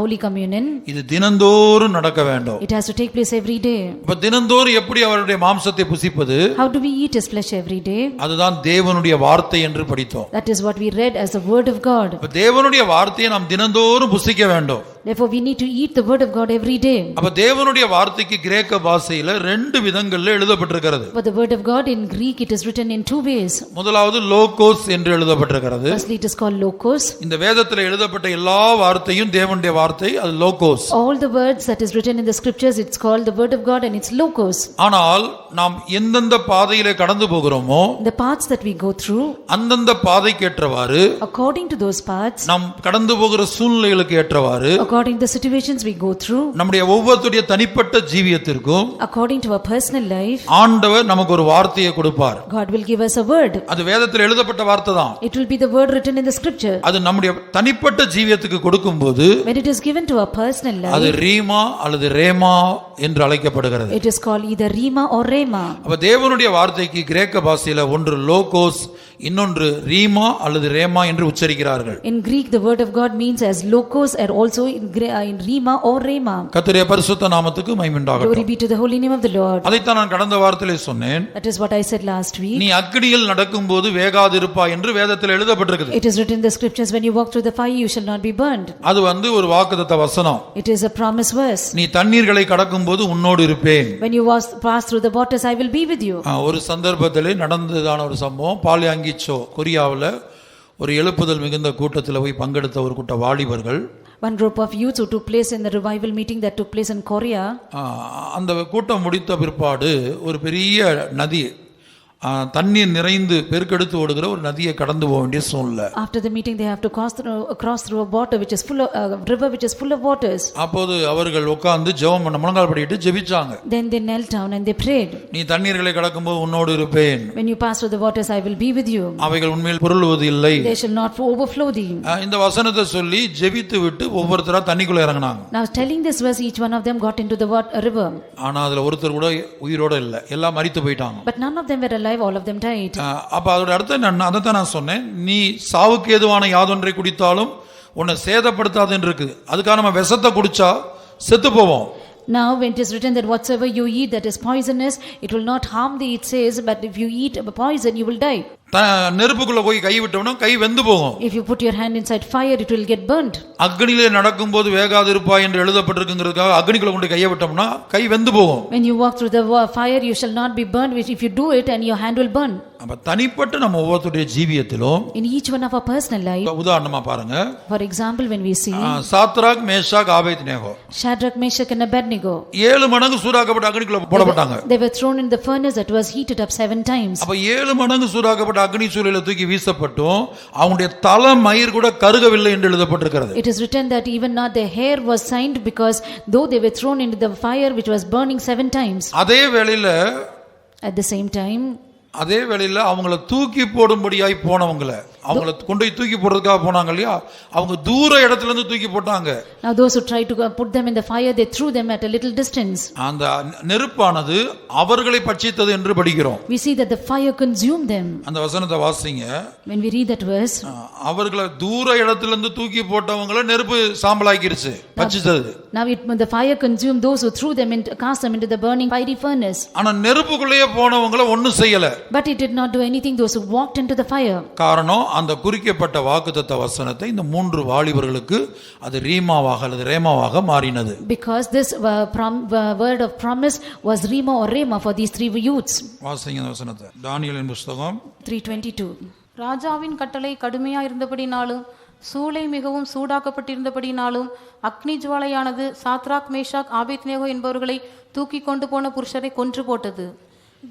holy communion, இது தினந்தோறும் நடக்க வேண்டும். it has to take place every day. அப்ப தினந்தோறும் எப்படி அவருடைய மாம்சத்தை புசிப்பது? How do we eat his flesh every day? அதுதான் தேவனுடைய வார்த்தை என்று படித்தோம். That is what we read as the word of God. அப்ப தேவனுடைய வார்த்தையை நாம் தினந்தோறும் புசிக்க வேண்டும். Therefore we need to eat the word of God every day. அப்ப தேவனுடைய வார்த்தைக்கு கிரேக்க பாஷையில ரெண்டு விதங்கள்ல எழுதப்பட்டிருக்கிறது. But the word of God in Greek it is written in two ways. முதலாவது லோகோஸ் என்று எழுதப்பட்டிருக்கிறது. Firstly it is called logos. இந்த வேதத்துல எழுதப்பட்ட எல்லா வார்த்தையும் தேவனுடைய வார்த்தை, அது logos. All the words that is written in the scriptures it's called the word of God and it's logos. ஆனால் நாம் எந்தெந்த பாதையிலே கடந்து போகிறோமோ, The paths that we go through, அந்தந்த பாதைக்கு ஏற்றவாறு, according to those paths, நாம் கடந்து போகிற சூழ்நிலைகளுக்கு ஏற்றவாறு, according to the situations we go through, நம்முடைய ஒவ்வொருடைய தனிப்பட்ட ஜீவியத்திற்கும் according to our personal life, ஆண்டவர் நமக்கு ஒரு வார்த்தையை கொடுப்பார். God will give us a word. அது வேதத்தில் எழுதப்பட்ட வார்த்தை தான். It will be the word written in the scripture. அது நம்முடைய தனிப்பட்ட ஜீவியத்துக்கு கொடுக்கும்போது When it is given to our personal அது life, ரீமா அல்லது ரேமா என்று அழைக்கப்படுகிறது. it is called either rima or rema. அப்ப தேவனுடைய வார்த்தைக்கு கிரேக்க பாஷையில ஒன்று லோகோஸ், இன்னொன்று ரீமா அல்லது ரேமா என்று உச்சரிக்கிறார்கள். In Greek the word of God means as logos and also in rima or rema. கர்த்தருடைய பரிசுத்த நாமத்துக்கு மகிமை Glory உண்டாகட்டும். be to the holy name of the Lord. அதைத்தான் நான் கடந்த வாரத்திலே சொன்னேன். That is what I said last week. நீ அக்கினியில் நடக்கும்போது வேகாதிருப்பாய் என்று வேதத்தில் எழுதப்பட்டிருக்குது. It is written in the scriptures, when you walk through the fire you shall not be burned. அது ஒரு வாக்குத்தத்த வசனம். It is a promise verse. நீ தண்ணீர்களை கடக்கும்போது உன்னோடு இருப்பேன். When you pass through the waters I will be with you. ஒரு சந்தர்ப்பத்திலே நடந்ததான ஒரு சம்பவம், பாலியாங்கிச்சோ கொரியாவுல ஒரு எழுப்புதல் மிகுந்த கூட்டத்தில் போய் பங்கெடுத்த ஒரு கூட்ட வாலிபர்கள், One group of youths who took place in the revival meeting that took place in Korea, அந்த கூட்டம் முடித்த பிற்பாடு ஒரு பெரிய நதி, தண்ணீர் நிறைந்து பெருக்கெடுத்து ஓடுகிற ஒரு நதியை கடந்து போக வேண்டிய சூழ்நிலை. after the meeting they have to cross through a water which is full of river which is full of waters. அப்போது அவர்கள் உட்கார்ந்து ஜெபம் பண்ண முழங்கால் படிட்டு ஜெபிச்சாங்க. Then they knelt down and they prayed. நீ தண்ணீர்களை கடக்கும்போது உன்னோடு இருப்பேன். When you pass through the waters I will be with you. அவைகள் உண்மையில் பொருளுவது இல்லை. They shall not overflow thee. இந்த வசனத்தை சொல்லி ஜெபித்து விட்டு ஒவ்வொருத்தரா தண்ணிக்குள்ள இறங்கினாங்க. Now telling this verse each one of them got into the river. ஆனா அதுல ஒருத்தர் கூட உயிரோட இல்ல, எல்லாம் மரித்து போயிட்டாங்க. But none of them were alive, all of them died. அப்ப அதோட அர்த்தம் என்ன? அதை தான் நான் சொன்னேன். நீ சாவுக்கு ஏதுவான யாதொன்றை குடித்தாலும் உன்னை சேதப்படுத்தாதுன்னு இருக்குது. அதுக்காக நம்ம விஷத்தை குடிச்சா செத்து போவோம். Now when it is written that whatsoever you eat that is poisonous, it will not harm thee, it says, but if you eat poison you will die. நெருப்புக்குள்ள போய் கை விட்டோம்னா கை வெந்து போகும். If you put your hand inside fire it will get burnt. அக்னியிலே நடக்கும்போது வேகாதிருப்பாய் என்று எழுதப்பட்டிருக்குங்கிறதுக்காக அக்னிக்குள்ள கொண்டு கையை விட்டோம்னா கை வெந்து போகும். When you walk through the fire you shall not be burnt, which if you do it and your hand will burn. அப்ப தனிப்பட்ட நம்ம ஒவ்வொருடைய ஜீவியத்திலும் In each one of our personal life, உதாரணமா பாருங்க. for example when we see Shadrach, Meshach, Abednego, Shadrach, Meshach and Abednego, 7 மடங்கு சூடாக்கப்பட்ட அக்னிக்குள்ள போடப்பட்டாங்க. they were thrown in the furnace that was heated up 7 times. அப்ப 7 மடங்கு சூடாக்கப்பட்ட அக்னி சூளையில தூக்கி வீசப்பட்டும் அவங்களுடைய தலை மயிர் கூட கருகவில்லை என்று எழுதப்பட்டிருக்கிறது. It is written that even not their hair was signed, because though they were thrown into the fire which was burning 7 times. அதே வேளையில At the same time, அவங்கள தூக்கி போடும்படியாய் போனவங்கள, அவங்கள கொண்டு போய் தூக்கி போடுறதுக்காக போனாங்க இல்லையா, அவங்க தூர இடத்துல இருந்து தூக்கி போட்டாங்க. Now those who tried to put them in the fire, they threw them at a little distance. அந்த நெருப்பானது அவர்களை பட்சித்தது என்று படிக்கிறோம். We see that the fire consumed them. அந்த வசனத்தை வாசிங்க. When we read that verse, அவர்களை தூர இடத்துல இருந்து தூக்கி போட்டவங்கள நெருப்பு சாம்பலாக்கிருச்சு, பட்சித்தது. Now the fire consumed those who threw them and cast them into the burning fiery furnace. ஆனா நெருப்புக்குள்ளேயே போனவங்கள ஒண்ணும் செய்யல. But it did not do anything those who walked into the fire. காரணம் அந்த குறிக்கப்பட்ட வாக்குத்தத்த வசனத்தை இந்த 3 வாலிபர்களுக்கு அது ரீமாவாக அல்லது ரேமாவாக மாறினது. Because this word of promise was rima or rema for these 3 youths. வாசிங்க அந்த வசனத்தை. தானியேலின் புத்தகம் 3:22. ராஜாவின் கட்டளை கடுமையா இருந்தபடினாலும் சூளை மிகவும் சூடாக்கப்பட்டிருந்தபடினாலும் அக்னி ஜுவாலையானது சாத்ராக், மேஷாக், ஆபேத்நேகோ என்பவர்களை தூக்கி கொண்டு போன புருஷரை கொன்று போட்டது.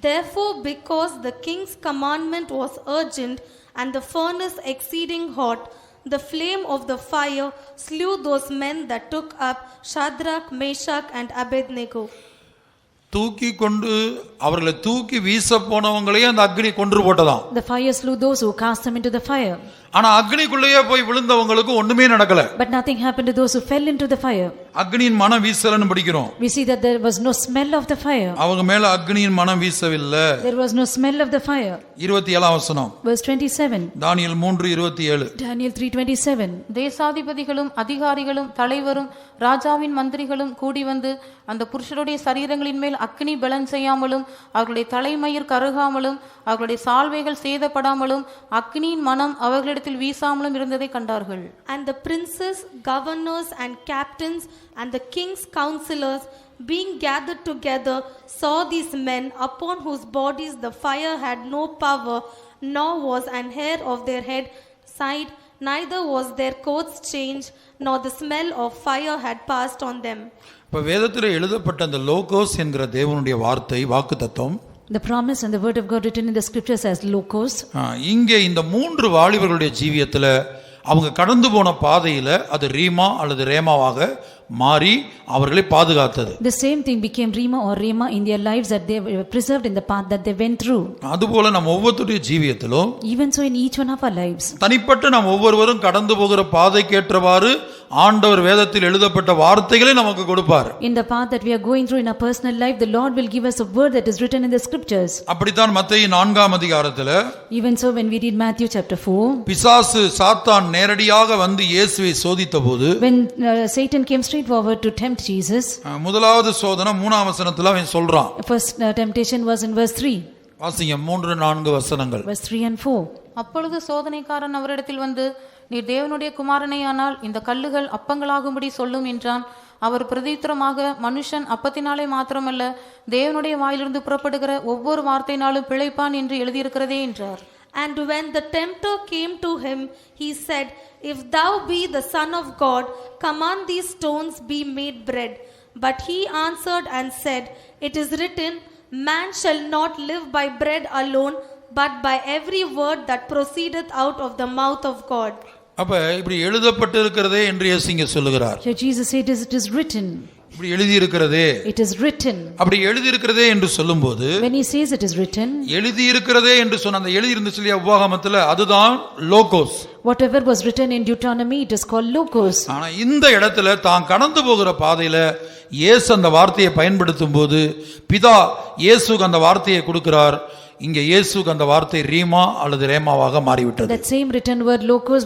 Therefore, because the king's commandment was urgent and the furnace exceeding hot, the flame of the fire slew those men that took up Shadrach, Meshach and Abednego. தூக்கி கொண்டு அவர்களை தூக்கி வீச போனவங்களையே அந்த அக்னி கொன்று போட்டதாம். The fire slew those who cast them into the fire. ஆனா அக்னிக்குள்ளேயே போய் விழுந்தவங்களுக்கு ஒண்ணுமே நடக்கல. But nothing happened to those who fell into the fire. அக்னியின் மனம் வீசலன்னு படிக்கிறோம். We see that there was no smell of the fire. அவங்க மேல அக்னியின் மனம் வீசவில்லை. There was no smell of the fire. 27 வசனம். Verse 27. தானியேல் 3:27. Daniel 3:27. தேசாதிபதிகளும் அதிகாரிகளும் தலைவரும் ராஜாவின் மந்திரிகளும் கூடி வந்து அந்த புருஷருடைய சரீரங்களின் மேல் அக்னி பலன் செய்யாமலும் அவர்களுடைய தலைமயிர் கருகாமலும் அவர்களுடைய சால்வைகள் சேதப்படாமலும் அக்னியின் மனம் அவர்களிடத்தில் வீசாமலும் இருந்ததை கண்டார்கள். And the princes, governors and captains and the king's counselors being gathered together saw these men upon whose bodies the fire had no power, nor was an hair of their head side, neither was their coats changed, nor the smell of fire had passed on them. இப்ப வேதத்தில் எழுதப்பட்ட அந்த logos என்கிற தேவனுடைய வார்த்தை வாக்குத்தத்தம், The promise and the word of God written in the scriptures as logos. இங்கே இந்த 3 வாலிபர்களுடைய ஜீவியத்துல அவங்க கடந்து போன பாதையில அது ரீமா அல்லது ரேமாவாக மாறி அவர்களை பாதுகாத்தது. The same thing became Rima or Rema in their lives, that they were preserved in the path that they went through. அதுபோல நம்ம ஒவ்வொருத்தருடைய ஜீவியத்திலும் Even so in each one of our lives. தனிப்பட்ட நாம் ஒவ்வொருவரும் கடந்து போகிற பாதைக்கேற்றவாறு ஆண்டவர் வேதத்தில் எழுதப்பட்ட வார்த்தைகளை நமக்கு கொடுப்பார். In the path that we are going through in our personal life, the Lord will give us a word that is written in the scriptures. அப்படித்தான் மத்தேயு 4ஆம் அதிகாரத்துல Even so when we read Matthew chapter 4, பிசாசு சாத்தான் நேரடியாக வந்து இயேசுவை சோதித்தபோது, when Satan came straight forward to tempt Jesus, முதலாவது சோதனை 3ஆம் வசனத்துல அவன் சொல்றான். first temptation was in verse 3. வாசிங்க 3-4 வசனங்கள். Verse 3 and 4. அப்பொழுது சோதனைக்காரன் அவரிடத்தில் வந்து, நீர் தேவனுடைய குமாரனேயானால் இந்த கல்லுகள் அப்பங்களாகும்படி சொல்லும் என்றான். அவர் பிரதித்திரமாக, மனுஷன் அப்பத்தினாலே மாத்திரமல்ல தேவனுடைய வாயிலிருந்து புறப்படுகிற ஒவ்வொரு வார்த்தையினாலும் பிழைப்பான் என்று எழுதியிருக்கிறதே என்றார். And when the tempter came to him, he said, If thou be the Son of God, command these stones be made bread. But he answered and said, It is written, Man shall not live by bread alone, but by every word that proceedeth out of the mouth of God. அப்ப இப்படி எழுதப்பட்டிருக்கிறதே என்று இயேசு இங்கே சொல்லுகிறார். Here Jesus said, It is written. இப்படி எழுதி இருக்கிறதே, It is written. அப்படி எழுதி இருக்கிறதே என்று சொல்லும்போது, When he says it is written, எழுதி இருக்கிறதே என்று சொன்ன அந்த எழுதி இருந்துச்சு இல்லையா உபாகமத்துல, அதுதான் logos. whatever was written in Deuteronomy, it is called logos. ஆனா இந்த இடத்துல தான் கடந்து போகிற பாதையில இயேசு அந்த வார்த்தையை பயன்படுத்தும் போது பிதா இயேசுக்கு அந்த வார்த்தையை கொடுக்கிறார். இங்க இயேசுக்கு அந்த வார்த்தை ரீமா அல்லது ரேமாவாக மாறிவிட்டது. That same written word logos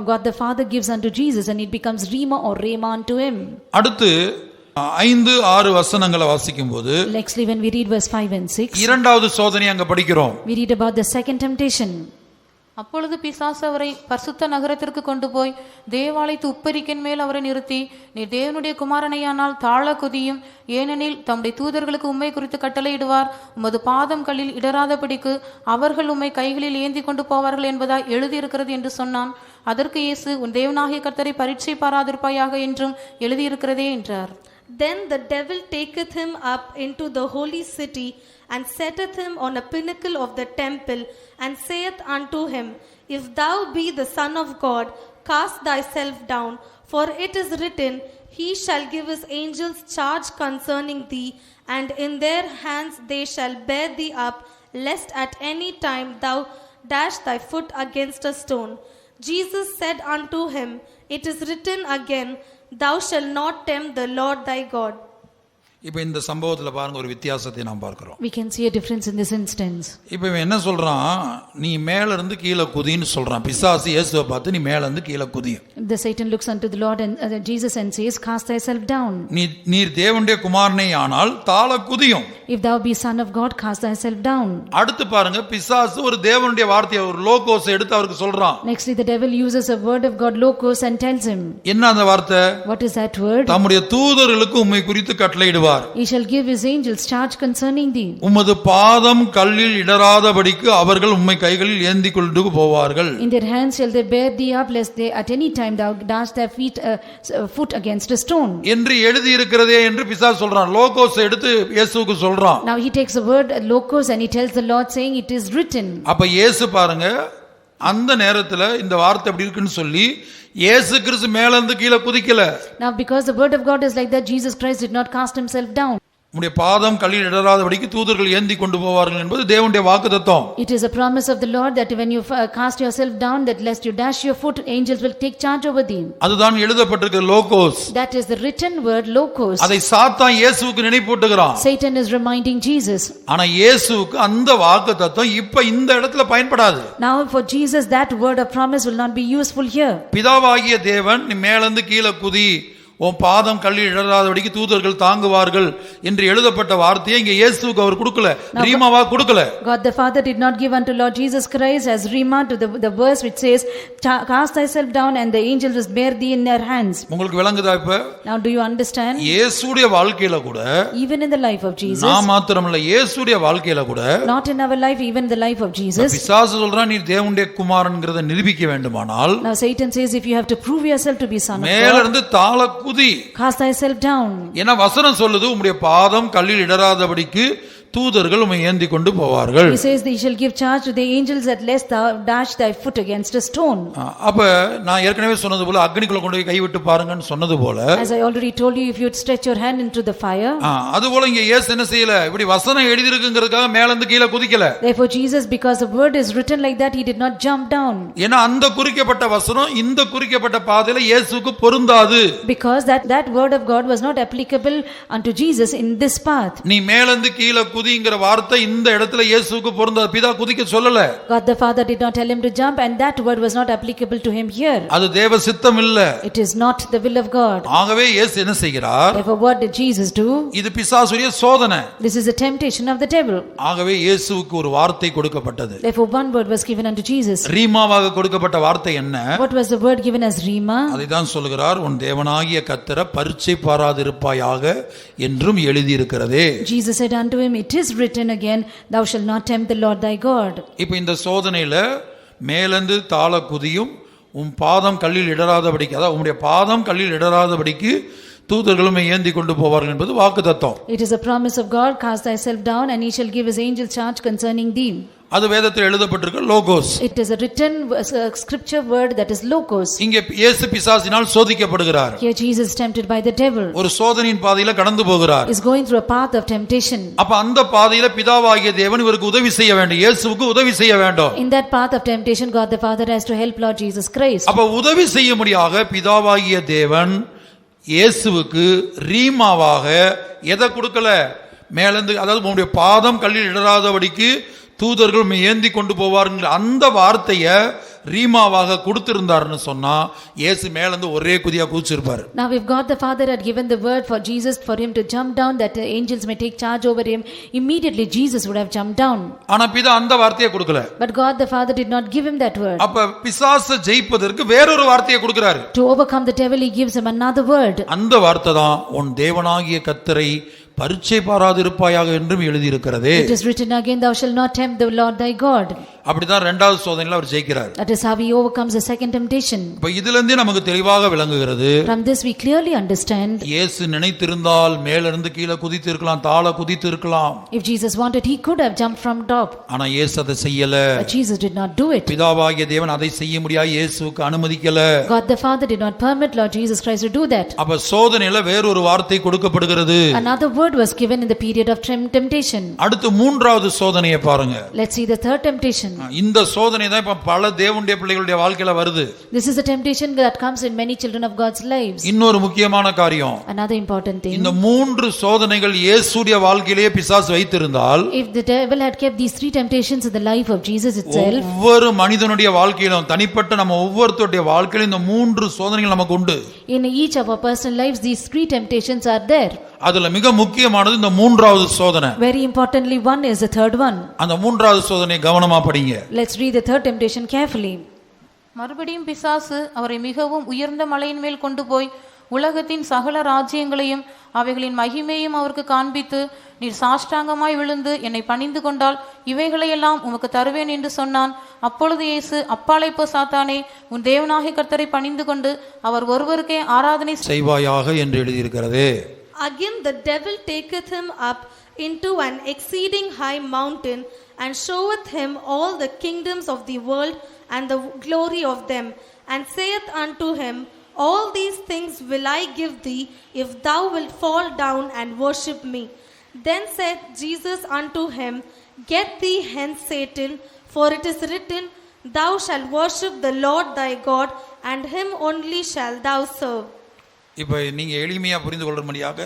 God the Father gives unto Jesus, and it becomes Rema or Rema unto him. அடுத்து 5-6 வசனங்களை வாசிக்கும் போது, Actually when we read verse 5 and 6, இரண்டாவது சோதனை அங்க படிக்கிறோம். we read about the second temptation. அப்பொழுது பிசாசு அவரை பரிசுத்த நகரத்திற்கு கொண்டு போய் தேவாலயத்து உப்பரிக்கின் மேல் அவரை நிறுத்தி, நீர் தேவனுடைய குமாரனையானால் தாழ குதியும், ஏனெனில் தம்முடைய தூதர்களுக்கு உம்மை குறித்து கட்டளையிடுவார், உமது பாதம் கல்லில் இடராதபடிக்கு அவர்கள் உம்மை கைகளில் ஏந்தி கொண்டு போவார்கள் என்பதாய் எழுதியிருக்கிறது என்று சொன்னான். அதற்கு இயேசு, உன் தேவனாகிய கர்த்தரை பரீட்சை பாராதிருப்பாயாக என்றும் எழுதியிருக்கிறதே என்றார். Then the devil taketh him up into the holy city, and setteth him on a pinnacle of the temple, and saith unto him, If thou be the Son of God, cast thyself down, for it is written, He shall give his angels charge concerning thee, and in their hands they shall bear thee up, lest at any time thou dash thy foot against a stone. Jesus said unto him, It is written again, Thou shalt not tempt the Lord thy God. இப்ப இந்த சம்பவத்துல பாருங்க, ஒரு வித்தியாசத்தை நாம் பார்க்கிறோம். We can see a difference in this instance. இப்ப இவன் என்ன சொல்றான், நீ மேல இருந்து கீழே குதின்னு சொல்றான். பிசாசு இயேசுவை பார்த்து நீ மேல இருந்து கீழே குதி. The Satan looks unto the Lord and Jesus and says, Cast thyself down. நீர் தேவனுடைய குமாரனே ஆனால் தாழ குதியும். If thou be Son of God, cast thyself down. அடுத்து பாருங்க, பிசாசு ஒரு தேவனுடைய வார்த்தையை, ஒரு லோகோஸ் எடுத்து அவருக்கு சொல்றான். Nextly the devil uses a word of God logos and tells him. என்ன அந்த வார்த்தை? What is that word? தம்முடைய தூதர்களுக்கு உம்மை குறித்து கட்டளையிடுவார். He shall give his angels charge concerning thee. உமது பாதம் கல்லில் இடராதபடிக்கு அவர்கள் உம்மை கைகளில் ஏந்தி கொண்டு போவார்கள். In their hands shall they bear thee up, lest they at any time thou dash their foot against a stone. என்று எழுதி இருக்கிறதே என்று பிசாசு சொல்றான். லோகோஸ் எடுத்து இயேசுவுக்கு சொல்றான். Now he takes the word logos and he tells the Lord, saying, It is written. அப்ப இயேசு பாருங்க, அந்த நேரத்துல இந்த வார்த்தை எப்படி இருக்குன்னு சொல்லி இயேசு கிறிஸ்து மேல இருந்து கீழே குதிக்கல. Now because the word of God is like that, Jesus Christ did not cast himself down. உம்முடைய பாதம் கல்லில் இடராதபடிக்கு தூதர்கள் ஏந்தி கொண்டு போவார்கள் என்பது தேவனுடைய வாக்குத்தத்தம். It is a promise of the Lord that when you cast yourself down, that lest you dash your foot, angels will take charge over thee. அதுதான் எழுதப்பட்டிருக்கிற logos. That is the written word logos. அதை சாத்தான் இயேசுவுக்கு நினைப்பூட்டுகிறான். Satan is reminding Jesus. ஆனா இயேசுவுக்கு அந்த வாக்குத்தத்தம் இப்ப இந்த இடத்துல பயன்படாது. Now for Jesus that word of promise will not be useful here. பிதாவாகிய தேவன் நீ மேலிருந்து கீழே குதி, உன் பாதம் கல்லில் இடராதபடிக்கு தூதர்கள் தாங்குவார்கள் என்று எழுதப்பட்ட வார்த்தையை இங்க இயேசுவுக்கு அவர் கொடுக்கல, ரீமாவா கொடுக்கல. God the Father did not give unto Lord Jesus Christ as rema to the verse which says cast thyself down and the angels will bear thee in their hands. உங்களுக்கு விளங்குதா இப்ப? Now do you understand? இயேசுடைய வாழ்க்கையில கூட, even in the life of Jesus, நான் மாத்திரமல்ல இயேசுடைய வாழ்க்கையில கூட, not in our life, even in the life of Jesus, பிசாசு சொல்றான் நீ தேவனுடைய குமாரன்ங்கறதை நிரூபிக்க வேண்டுமானால், now Satan says if you have to prove yourself to be son of God, மேல இருந்து தாள குதி, cast thyself down. ஏன்னா வசனம் சொல்லுது உம்முடைய பாதம் கல்லில் இடராதபடிக்கு தூதர்கள் உம்மை ஏந்தி கொண்டு போவார்கள். He says they shall give charge to the angels that lest thou dash thy foot against a stone. அப்ப நான் ஏற்கனவே சொன்னது போல அக்னிக்குள்ள கொண்டு போய் கைவிட்டு பாருங்கன்னு சொன்னது போல, as I already told you, if you would stretch your hand into the fire, அது போல இங்க இயேசு என்ன செய்யல, இப்படி வசனம் எழுதி இருக்குங்கிறதுக்காக மேல இருந்து கீழே குதிக்கல. Therefore Jesus, because the word is written like that, he did not jump down. ஏன்னா அந்த குறிக்கப்பட்ட வசனம் இந்த குறிக்கப்பட்ட பாதையில இயேசுவுக்கு பொருந்தாது. Because that word of God was not applicable unto Jesus in this path. நீ மேல இருந்து கீழே குதிங்கிற வார்த்தை இந்த இடத்துல இயேசுவுக்கு பொருந்தாது. பிதா குதிக்க சொல்லல. God the Father did not tell him to jump, and that word was not applicable to him here. அது தேவ சித்தம் இல்ல. It is not the will of God. ஆகவே இயேசு என்ன செய்கிறார்? Therefore what did Jesus do? இது பிசாசுடைய சோதனை. This is a temptation of the devil. ஆகவே இயேசுவுக்கு ஒரு வார்த்தை கொடுக்கப்பட்டது. Therefore one word was given unto Jesus. ரீமாவாக கொடுக்கப்பட்ட வார்த்தை என்ன? What was the word given as rema? அதை தான் சொல்கிறார், உன் தேவனாகிய கர்த்தரை பரீட்சை பாராதிருப்பாயாக என்றும் எழுதி இருக்கிறதே. Jesus said unto him, it is written again, thou shalt not tempt the Lord thy God. இப்போ இந்த சோதனையில மேலந்து தாள குதியும் உன் பாதம் கல்லில் இடராதபடிக்கு, அதாவது உன்னுடைய பாதம் கல்லில் இடராதபடிக்கு தூதர்களும் ஏந்தி கொண்டு போவார்கள் என்பது வாக்குத்தத்தம். It is a promise of God, cast thyself down and he shall give his angel charge concerning thee. அது வேதத்தில் எழுதப்பட்டிருக்க logos. It is a written scripture word that is logos. இங்கே இயேசு பிசாசினால் சோதிக்கப்படுகிறார். Here Jesus is tempted by the devil. ஒரு சோதனையின் பாதையில கடந்து போகிறார். Is going through a path of temptation. அப்ப அந்த பாதையில பிதாவாகிய தேவன் இவருக்கு உதவி செய்ய வேண்டும், இயேசுவுக்கு உதவி செய்ய வேண்டும். In that path of temptation God the Father has to help Lord Jesus Christ. அப்ப உதவி செய்யும்படியாக பிதாவாகிய தேவன் இயேசுவுக்கு ரீமாவாக எதை கொடுக்கல? மேலந்து, அதாவது உங்களுடைய பாதம் கல்லில் இடராதபடிக்கு தூதர்கள் ஏந்தி கொண்டு போவார்கள் அந்த வார்த்தையை ரீமாவாக கொடுத்திருந்தார்னு சொன்னா இயேசு மேலந்து ஒரே குதியா குதிச்சிருப்பார். Now if God the Father had given the word for Jesus for him to jump down, that the angels may take charge over him, immediately Jesus would have jumped down. ஆனா பிதா அந்த வார்த்தையை கொடுக்கல. But God the Father did not give him that word. அப்ப பிசாசை ஜெயிப்பதற்கு வேறொரு வார்த்தையை கொடுக்கிறார். To overcome the devil he gives him another word. அந்த வார்த்தை தான் உன் தேவனாகிய கர்த்தரை பரீட்சை பாராதிருப்பாயாக என்றும் எழுதி இருக்கிறதே. It is written again, thou shalt not tempt the Lord thy God. அப்படிதான் இரண்டாவது சோதனையில அவர் ஜெயிக்கிறார். That is how he overcomes the second temptation. இப்ப இதில இருந்தே நமக்கு தெளிவாக விளங்குகிறது. From this we clearly understand. இயேசு நினைத்திருந்தால் மேல இருந்து கீழே குதித்து இருக்கலாம், தாள குதித்து இருக்கலாம். If Jesus wanted, he could have jumped from top. ஆனா இயேசு அதை செய்யல. But Jesus did not do it. பிதாவாகிய தேவன் அதை செய்ய முடியாது, இயேசுவுக்கு அனுமதிக்கல. God the Father did not permit Lord Jesus Christ to do that. அப்ப சோதனையில வேறொரு வார்த்தை கொடுக்கப்படுகிறது. Another word was given in the period of temptation. அடுத்து மூன்றாவது சோதனையை பாருங்க. Let's see the third temptation. இந்த சோதனை தான் இப்ப பல தேவனுடைய பிள்ளைகளுடைய வாழ்க்கையில வருது. This is the temptation that comes in many children of God's lives. இன்னொரு முக்கியமான காரியம், Another important thing. இந்த மூன்று சோதனைகள் இயேசுடைய வாழ்க்கையிலேயே பிசாசு வைத்திருந்தால், If the devil had kept these three temptations in the life of Jesus itself, ஒவ்வொரு மனிதனுடைய வாழ்க்கையிலும் தனிப்பட்ட நம்ம ஒவ்வொருத்தருடைய வாழ்க்கையிலும் இந்த மூன்று சோதனைகள் நமக்கு உண்டு. in each of our personal lives these three temptations are there. அதுல மிக முக்கியமானது இந்த மூன்றாவது சோதனை. Very importantly, one is the third one. அந்த மூன்றாவது சோதனை கவனமா படிங்க. Let's read the third temptation carefully. மறுபடியும் பிசாசு அவரை மிகவும் உயர்ந்த மலையின் மேல் கொண்டு போய் உலகத்தின் சகல ராஜ்யங்களையும் அவைகளின் மகிமையும் அவருக்கு காண்பித்து, நீர் சாஷ்டாங்கமாய் விழுந்து என்னை பணிந்து கொண்டால் இவைகளையெல்லாம் உமக்கு தருவேன் என்று சொன்னான். அப்பொழுது இயேசு, அப்பாலை போ சாத்தானே, உன் தேவனாகிய கர்த்தரை பணிந்து கொண்டு அவர் ஒருவருக்கே ஆராதனை செய்வாயாக என்று எழுதியிருக்கிறதே. Again the devil taketh him up into an exceeding high mountain, and showeth him all the kingdoms of the world and the glory of them, and saith unto him, All these things will I give thee, if thou wilt fall down and worship me. Then said Jesus unto him, Get thee hence, Satan, for it is written, Thou shalt worship the Lord thy God, and him only shalt thou serve. இப்போ நீங்க எளிமையா புரிந்து கொள்ளும்படியாக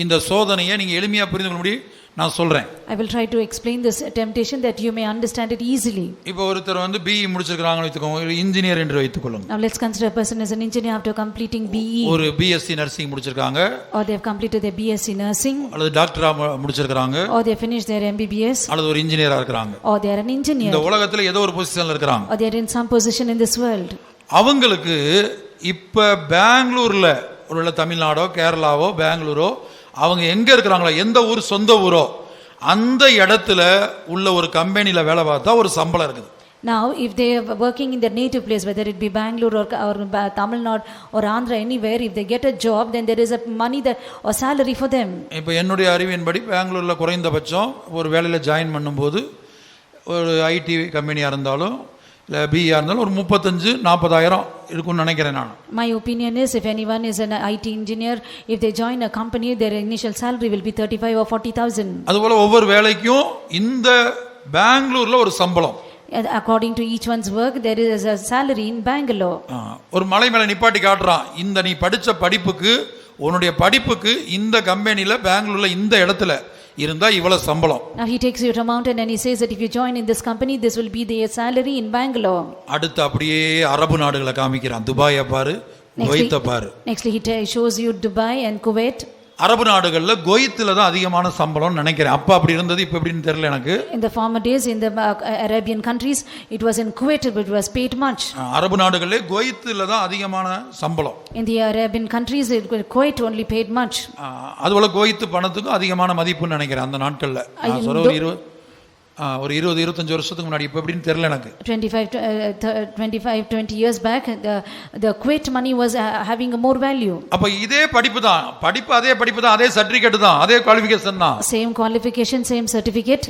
இந்த சோதனையை நீங்க எளிமையா புரிந்து கொள்ளும்படி நான் சொல்றேன். I will try to explain this temptation that you may understand it easily. இப்போ ஒருத்தர் வந்து BE முடிச்சிருக்காங்கன்னு வெச்சுக்கோங்க, ஒரு இன்ஜினியர் என்று வைத்துக்கொள்ளுங்க. Now let's consider a person as an engineer after completing BE. ஒரு BSc நர்சிங் முடிச்சிருக்காங்க. Or they have completed their BSc nursing. அல்லது டாக்டரா முடிச்சிருக்காங்க. Or they have finished their MBBS. அல்லது ஒரு இன்ஜினியரா இருக்காங்க. Or they are an engineer. இந்த உலகத்துல ஏதோ ஒரு பொசிஷன்ல இருக்காங்க. Or they are in some position in this world. அவங்களுக்கு இப்ப பெங்களூர்ல ஒருவேளை தமிழ்நாடோ கேரளாவோ பெங்களூரோ அவங்க எங்க இருக்கிறாங்களோ எந்த ஊர் சொந்த ஊரோ அந்த இடத்துல உள்ள ஒரு கம்பெனில வேலை பார்த்தா ஒரு சம்பளம் இருக்குது. Now if they are working in their native place, whether it be Bangalore or Tamil Nadu or Andhra, anywhere, if they get a job, then there is a money that or salary for them. இப்போ என்னுடைய அறிவின்படி பெங்களூர்ல குறைந்தபட்சம் ஒரு வேலையில join பண்ணும்போது ஒரு ID கம்பெனியா இருந்தாலும் இல்லை பிஆர் இருந்தாலும் ஒரு 35,000-40,000 இருக்கும்னு நினைக்கிறேன் நான். My opinion is if anyone is an IT engineer, if they join a company, their initial salary will be 35,000 or 40,000. அதுபோல ஒவ்வொரு வேலைக்கும் இந்த பெங்களூர்ல ஒரு சம்பளம். According to each one's work, there is a salary in Bangalore. ஒரு மலை மேல நிப்பாட்டி காட்டுறான், இந்த நீ படிச்ச படிப்புக்கு உன்னுடைய படிப்புக்கு இந்த கம்பெனில பெங்களூர்ல இந்த இடத்துல இருந்தா இவ்வளவு சம்பளம். Now he takes you to a mountain and he says that if you join in this company, this will be their salary in Bangalore. அடுத்து அப்படியே அரபு நாடுகளை காமிக்கிறான், துபாயை பாரு, குவைத்தை பாரு. Next he shows you Dubai and Kuwait. அரபு நாடுகள்ல குவைத்துல தான் அதிகமான சம்பளம் நினைக்கிறேன். அப்ப அப்படி இருந்தது, இப்ப எப்படின்னு தெரியல எனக்கு. In the former days in the Arabian countries, it was in Kuwait, but it was paid much. அரபு நாடுகள்ல குவைத்துல தான் அதிகமான சம்பளம். In the Arabian countries, Kuwait only paid much. அதுபோல குவைத்து பணத்துக்கும் அதிகமான மதிப்புன்னு நினைக்கிறேன் அந்த நாட்கள்ல. நான் சொல்ற ஒரு 20-25 வருஷத்துக்கு முன்னாடி, இப்ப எப்படின்னு தெரியல எனக்கு. 20 years back, the Kuwait money was having a more value. அப்ப இதே படிப்பு தான், அதே படிப்பு தான், அதே சர்டிபிகேட் தான், அதே குவாலிஃபிகேஷன் தான். Same qualification, same certificate.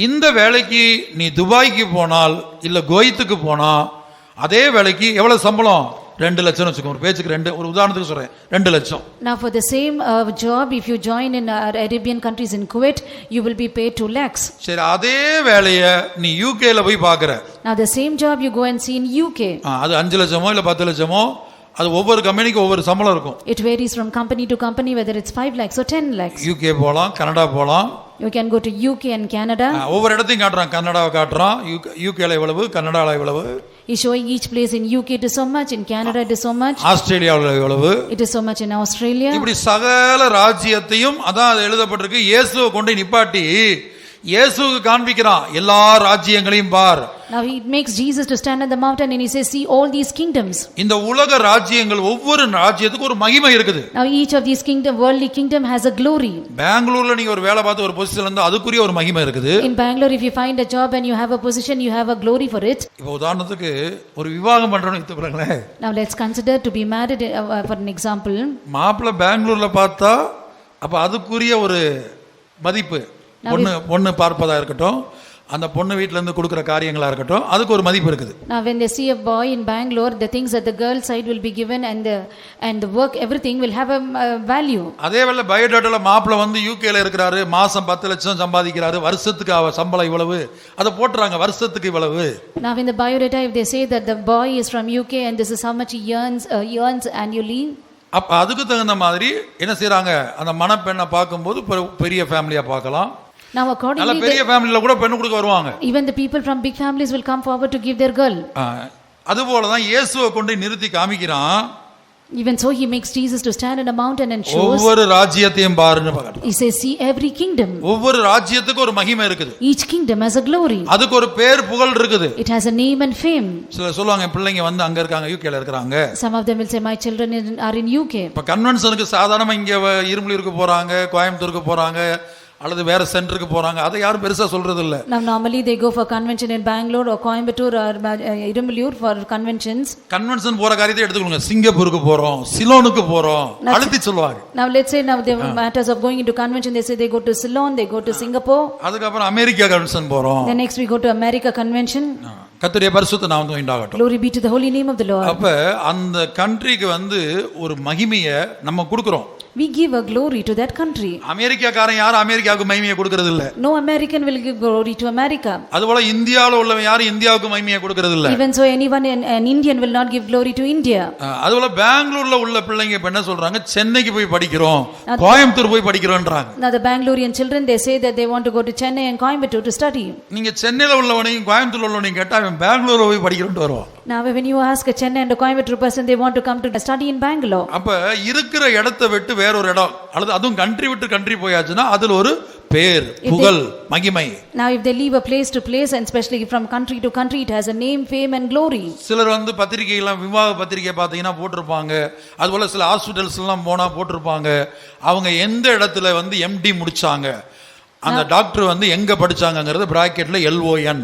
இந்த வேலைக்கு நீ துபாய்க்கு போனால் இல்ல குவைத்துக்கு போனா அதே வேலைக்கு எவ்வளவு சம்பளம்? 2 லட்சம் வச்சுக்கோ. ஒரு பேச்சுக்கு ஒரு உதாரணத்துக்கு சொல்றேன், 2 லட்சம். Now for the same job, if you join in Arabian countries in Kuwait, you will be paid 2 lakhs. சரி, அதே வேலையை நீ யூகேல போய் பாக்குற. Now the same job you go and see in UK. அது 5 லட்சமோ இல்ல 10 லட்சமோ, அது ஒவ்வொரு கம்பெனிக்கு ஒவ்வொரு சம்பளம் இருக்கும். It varies from company to company whether it's 5 lakhs or 10 lakhs. UK போலாம், கனடா போலாம். You can go to UK and Canada. ஒவ்வொரு இடத்தையும் காட்டுறான், கனடாவை காட்டுறான், யூகேல எவ்வளவு, கனடால எவ்வளவு. He's showing each place in UK it is so much, in Canada it is so much. ஆஸ்திரேலியாவுல எவ்வளவு, it is so much in Australia. இப்படி சகல ராஜ்யத்தையும் அதான் அது எழுதப்பட்டிருக்கு. இயேசுவை கொண்டு நிப்பாட்டி இயேசுவுக்கு காண்பிக்கிறான், எல்லா ராஜ்யங்களையும் பார். Now he makes Jesus to stand on the mountain and he says, see all these kingdoms. இந்த உலக ராஜ்யங்கள் ஒவ்வொரு ராஜ்யத்துக்கு ஒரு மகிமை இருக்குது. Now each of these worldly kingdom has a glory. பெங்களூர்ல நீங்க ஒரு வேலை பார்த்து ஒரு பொசிஷன்ல இருந்தா அதுக்குரிய ஒரு மகிமை இருக்குது. In Bangalore if you find a job and you have a position, you have a glory for it. இப்போ உதாரணத்துக்கு ஒரு விவாகம் பண்றோம்னு எடுத்துக்கோங்களேன். Now let's consider to be married for an example. மாப்பிள்ளை பெங்களூர்ல பார்த்தா அப்ப அதுக்குரிய ஒரு மதிப்பு, பொண்ணு பார்ப்பதா இருக்கட்டும், அந்த பொண்ணு வீட்ல இருந்து கொடுக்கிற காரியங்களா இருக்கட்டும், அதுக்கு ஒரு மதிப்பு இருக்குது. Now when they see a boy in Bangalore, the things that the girl side will be given and the work, everything will have a value. அதே வேளை பயோடேட்டால மாப்பிள்ளை வந்து யூகேல இருக்கிறாரு, மாசம் 10 லட்சம் சம்பாதிக்கிறாரு, வருஷத்துக்கு சம்பளம் இவ்வளவு, அதை போட்டுறாங்க, வருஷத்துக்கு இவ்வளவு. Now in the biodata if they say that the boy is from UK and this is how much he earns annually, அப்ப அதுக்கு தகுந்த மாதிரி என்ன செய்றாங்க, அந்த மணப்பெண்ணை பார்க்கும்போது பெரிய ஃபேமிலியா பார்க்கலாம். Now accordingly நல்ல பெரிய ஃபேமிலில கூட பெண்ணு கொடுக்க வருவாங்க. Even the people from big families will come forward to give their girl. அதுபோல தான் இயேசுவை கொண்டு நிறுத்தி காமிக்கிறான். Even so he makes Jesus to stand on a mountain and shows ஒவ்வொரு ராஜ்யத்தையும் பாருன்னு பார்க்கறான். He says see every kingdom. ஒவ்வொரு ராஜ்யத்துக்கு ஒரு மகிமை இருக்குது. Each kingdom has a glory. அதுக்கு ஒரு பேர் புகழ் இருக்குது. It has a name and fame. சில சொல்லுவாங்க பிள்ளைங்க வந்து அங்க இருக்காங்க, யூகேல இருக்காங்க. Some of them will say my children are in UK. இப்ப கன்வென்ஷனுக்கு சாதாரணமா இங்க இரும்புலியூருக்கு போறாங்க, கோயம்புத்தூருக்கு போறாங்க, அல்லது வேற சென்டருக்கு போறாங்க, அதை யாரும் பெருசா சொல்றது இல்ல. Now normally they go for convention in Bangalore or Coimbatore or Irumblur for conventions. Convention போற காரியத்தை எடுத்துக்கோங்க, சிங்கப்பூருக்கு போறோம், சிலோனுக்கு போறோம், அழுத்தி சொல்லுவாங்க. Now let's say now the matters of going into convention, they say they go to Ceylon, they go to Singapore. அதுக்கு அப்புறம் அமெரிக்கா கன்வென்ஷன் போறோம். Then next we go to America convention. கர்த்தருடைய பரிசுத்த நாமம் உண்டாகட்டும். Glory be to the holy name of the Lord. அப்ப அந்த கண்ட்ரிக்கு வந்து ஒரு மகிமையை நம்ம கொடுக்கிறோம். We give a glory to that country. அமெரிக்காக்காரன் யாரும் அமெரிக்காவுக்கு மகிமையை கொடுக்கிறது இல்ல. No American will give glory to America. அதுபோல இந்தியாவுல உள்ளவன் யாரும் இந்தியாவுக்கு மகிமையை கொடுக்கிறது இல்ல. Even so, anyone an Indian will not give glory to India. அதுபோல பெங்களூர்ல உள்ள பிள்ளைங்க இப்ப என்ன சொல்றாங்க, சென்னைக்கு போய் படிக்கிறோம், கோயம்புத்தூர் போய் படிக்கிறோம்ன்றாங்க. Now the Bangalorean children, they say that they want to go to Chennai and Coimbatore to study. நீங்க சென்னையில உள்ளவனையும் கோயம்புத்தூர்ல உள்ளவனையும் கேட்டா அவன் பெங்களூர்ல போய் படிக்கிறோம்னு வருவான். Now when you ask a Chennai and a Coimbatore person, they want to come to study in Bangalore. அப்ப இருக்கிற இடத்தை விட்டு வேற ஒரு இடம் அல்லது அதுவும் கண்ட்ரி விட்டு கண்ட்ரி போயாச்சுன்னா அதுல ஒரு பேர், புகழ், மகிமை. Now if they leave a place to place, and especially from country to country, it has a name, fame and glory. சிலர் வந்து பத்திரிகை எல்லாம் விவாக பத்திரிகை பார்த்தீங்கன்னா போட்டிருப்பாங்க. அதுபோல சில ஹாஸ்பிட்டல்ஸ் எல்லாம் போனா போட்டிருப்பாங்க. அவங்க எந்த இடத்துல வந்து எம்டி முடிச்சாங்க, அந்த டாக்டர் வந்து எங்க படிச்சாங்கங்கிறது பிராக்கெட்ல LON,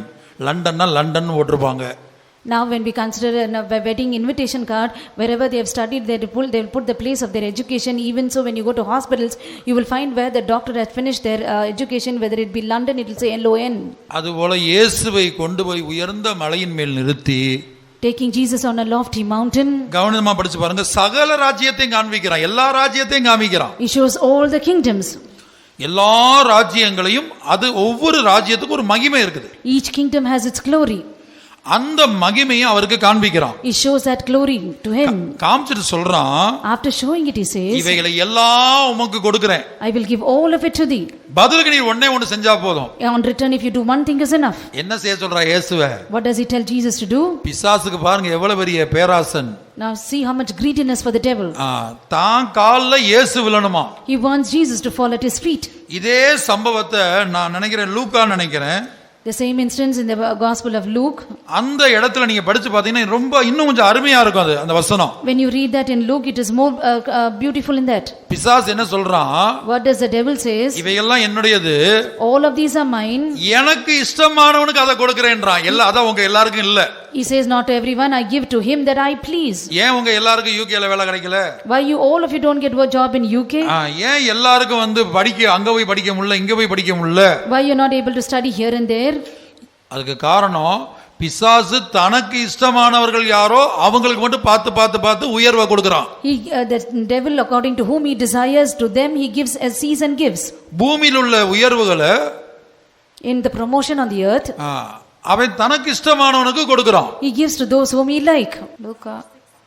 லண்டன்னா லண்டன் போட்டிருப்பாங்க. Now when we consider a wedding invitation card, wherever they have studied, they will put the place of their education. Even so, when you go to hospitals, you will find where the doctor has finished their education, whether it be London, it will say LON. அதுபோல இயேசுவை கொண்டு போய் உயர்ந்த மலையின் மேல் நிறுத்தி taking Jesus on a lofty mountain. கவனமா படிச்சு பாருங்க, சகல ராஜ்யத்தையும் காண்பிக்கிறான், எல்லா ராஜ்யத்தையும் காமிக்கிறான். He shows all the kingdoms. எல்லா ராஜ்யங்களையும், அது ஒவ்வொரு ராஜ்யத்துக்கும் ஒரு மகிமை இருக்குது. Each kingdom has its glory. அந்த மகிமையை அவருக்கு காண்பிக்கிறான். He shows that glory to him. காமிச்சிட்டு சொல்றான், After showing it, he says, இவைகளை எல்லாம் உமக்கு கொடுக்கிறேன். I will give all of it to thee. பதிலுக்கு நீ ஒண்ணே செஞ்சா போதும். On return, if you do one thing is enough. என்ன செய்ய சொல்றா இயேசுவே? What does he tell Jesus to do? பிசாசுக்கு பாருங்க எவ்வளவு பெரிய பேராசன். Now see how much greediness for the devil. தான் கால்ல இயேசு விழணுமா. He wants Jesus to fall at his feet. இதே சம்பவத்தை நான் நினைக்கிறேன் லூக்கா நினைக்கிறேன். The same instance in the Gospel of Luke. அந்த இடத்துல நீங்க படிச்சு பாத்தீங்கன்னா ரொம்ப இன்னும் கொஞ்சம் அருமையா இருக்கும் அது அந்த வசனம். When you read that in Luke, it is more beautiful in that. பிசாசு என்ன சொல்றான்? What does the devil says? இவையெல்லாம் என்னுடையது. All of these are mine. எனக்கு இஷ்டமானவனுக்கு அதை கொடுக்கிறேன்றான். எல்லாம் அத உங்க எல்லாருக்கும் இல்ல. He says, not to everyone, I give to him that I please. ஏன் உங்க எல்லாருக்கும் யூகேல வேலை கிடைக்கல? Why you all of you don't get a job in UK? ஏன் எல்லாருக்கும் வந்து படிக்க அங்க போய் படிக்க முடியல, இங்க போய் படிக்க முடியல? Why you not able to study here and there? அதுக்கு காரணம் பிசாசு தனக்கு இஷ்டமானவர்கள் யாரோ அவங்களுக்கு மட்டும் பார்த்து உயர்வை கொடுக்கறான். The devil, according to whom he desires, to them he gives as sees and gives. பூமியில் உள்ள உயர்வுகளை, in the promotion on the earth, அவன் தனக்கு இஷ்டமானவனுக்கு கொடுக்கறான். He gives to those whom he like. Luca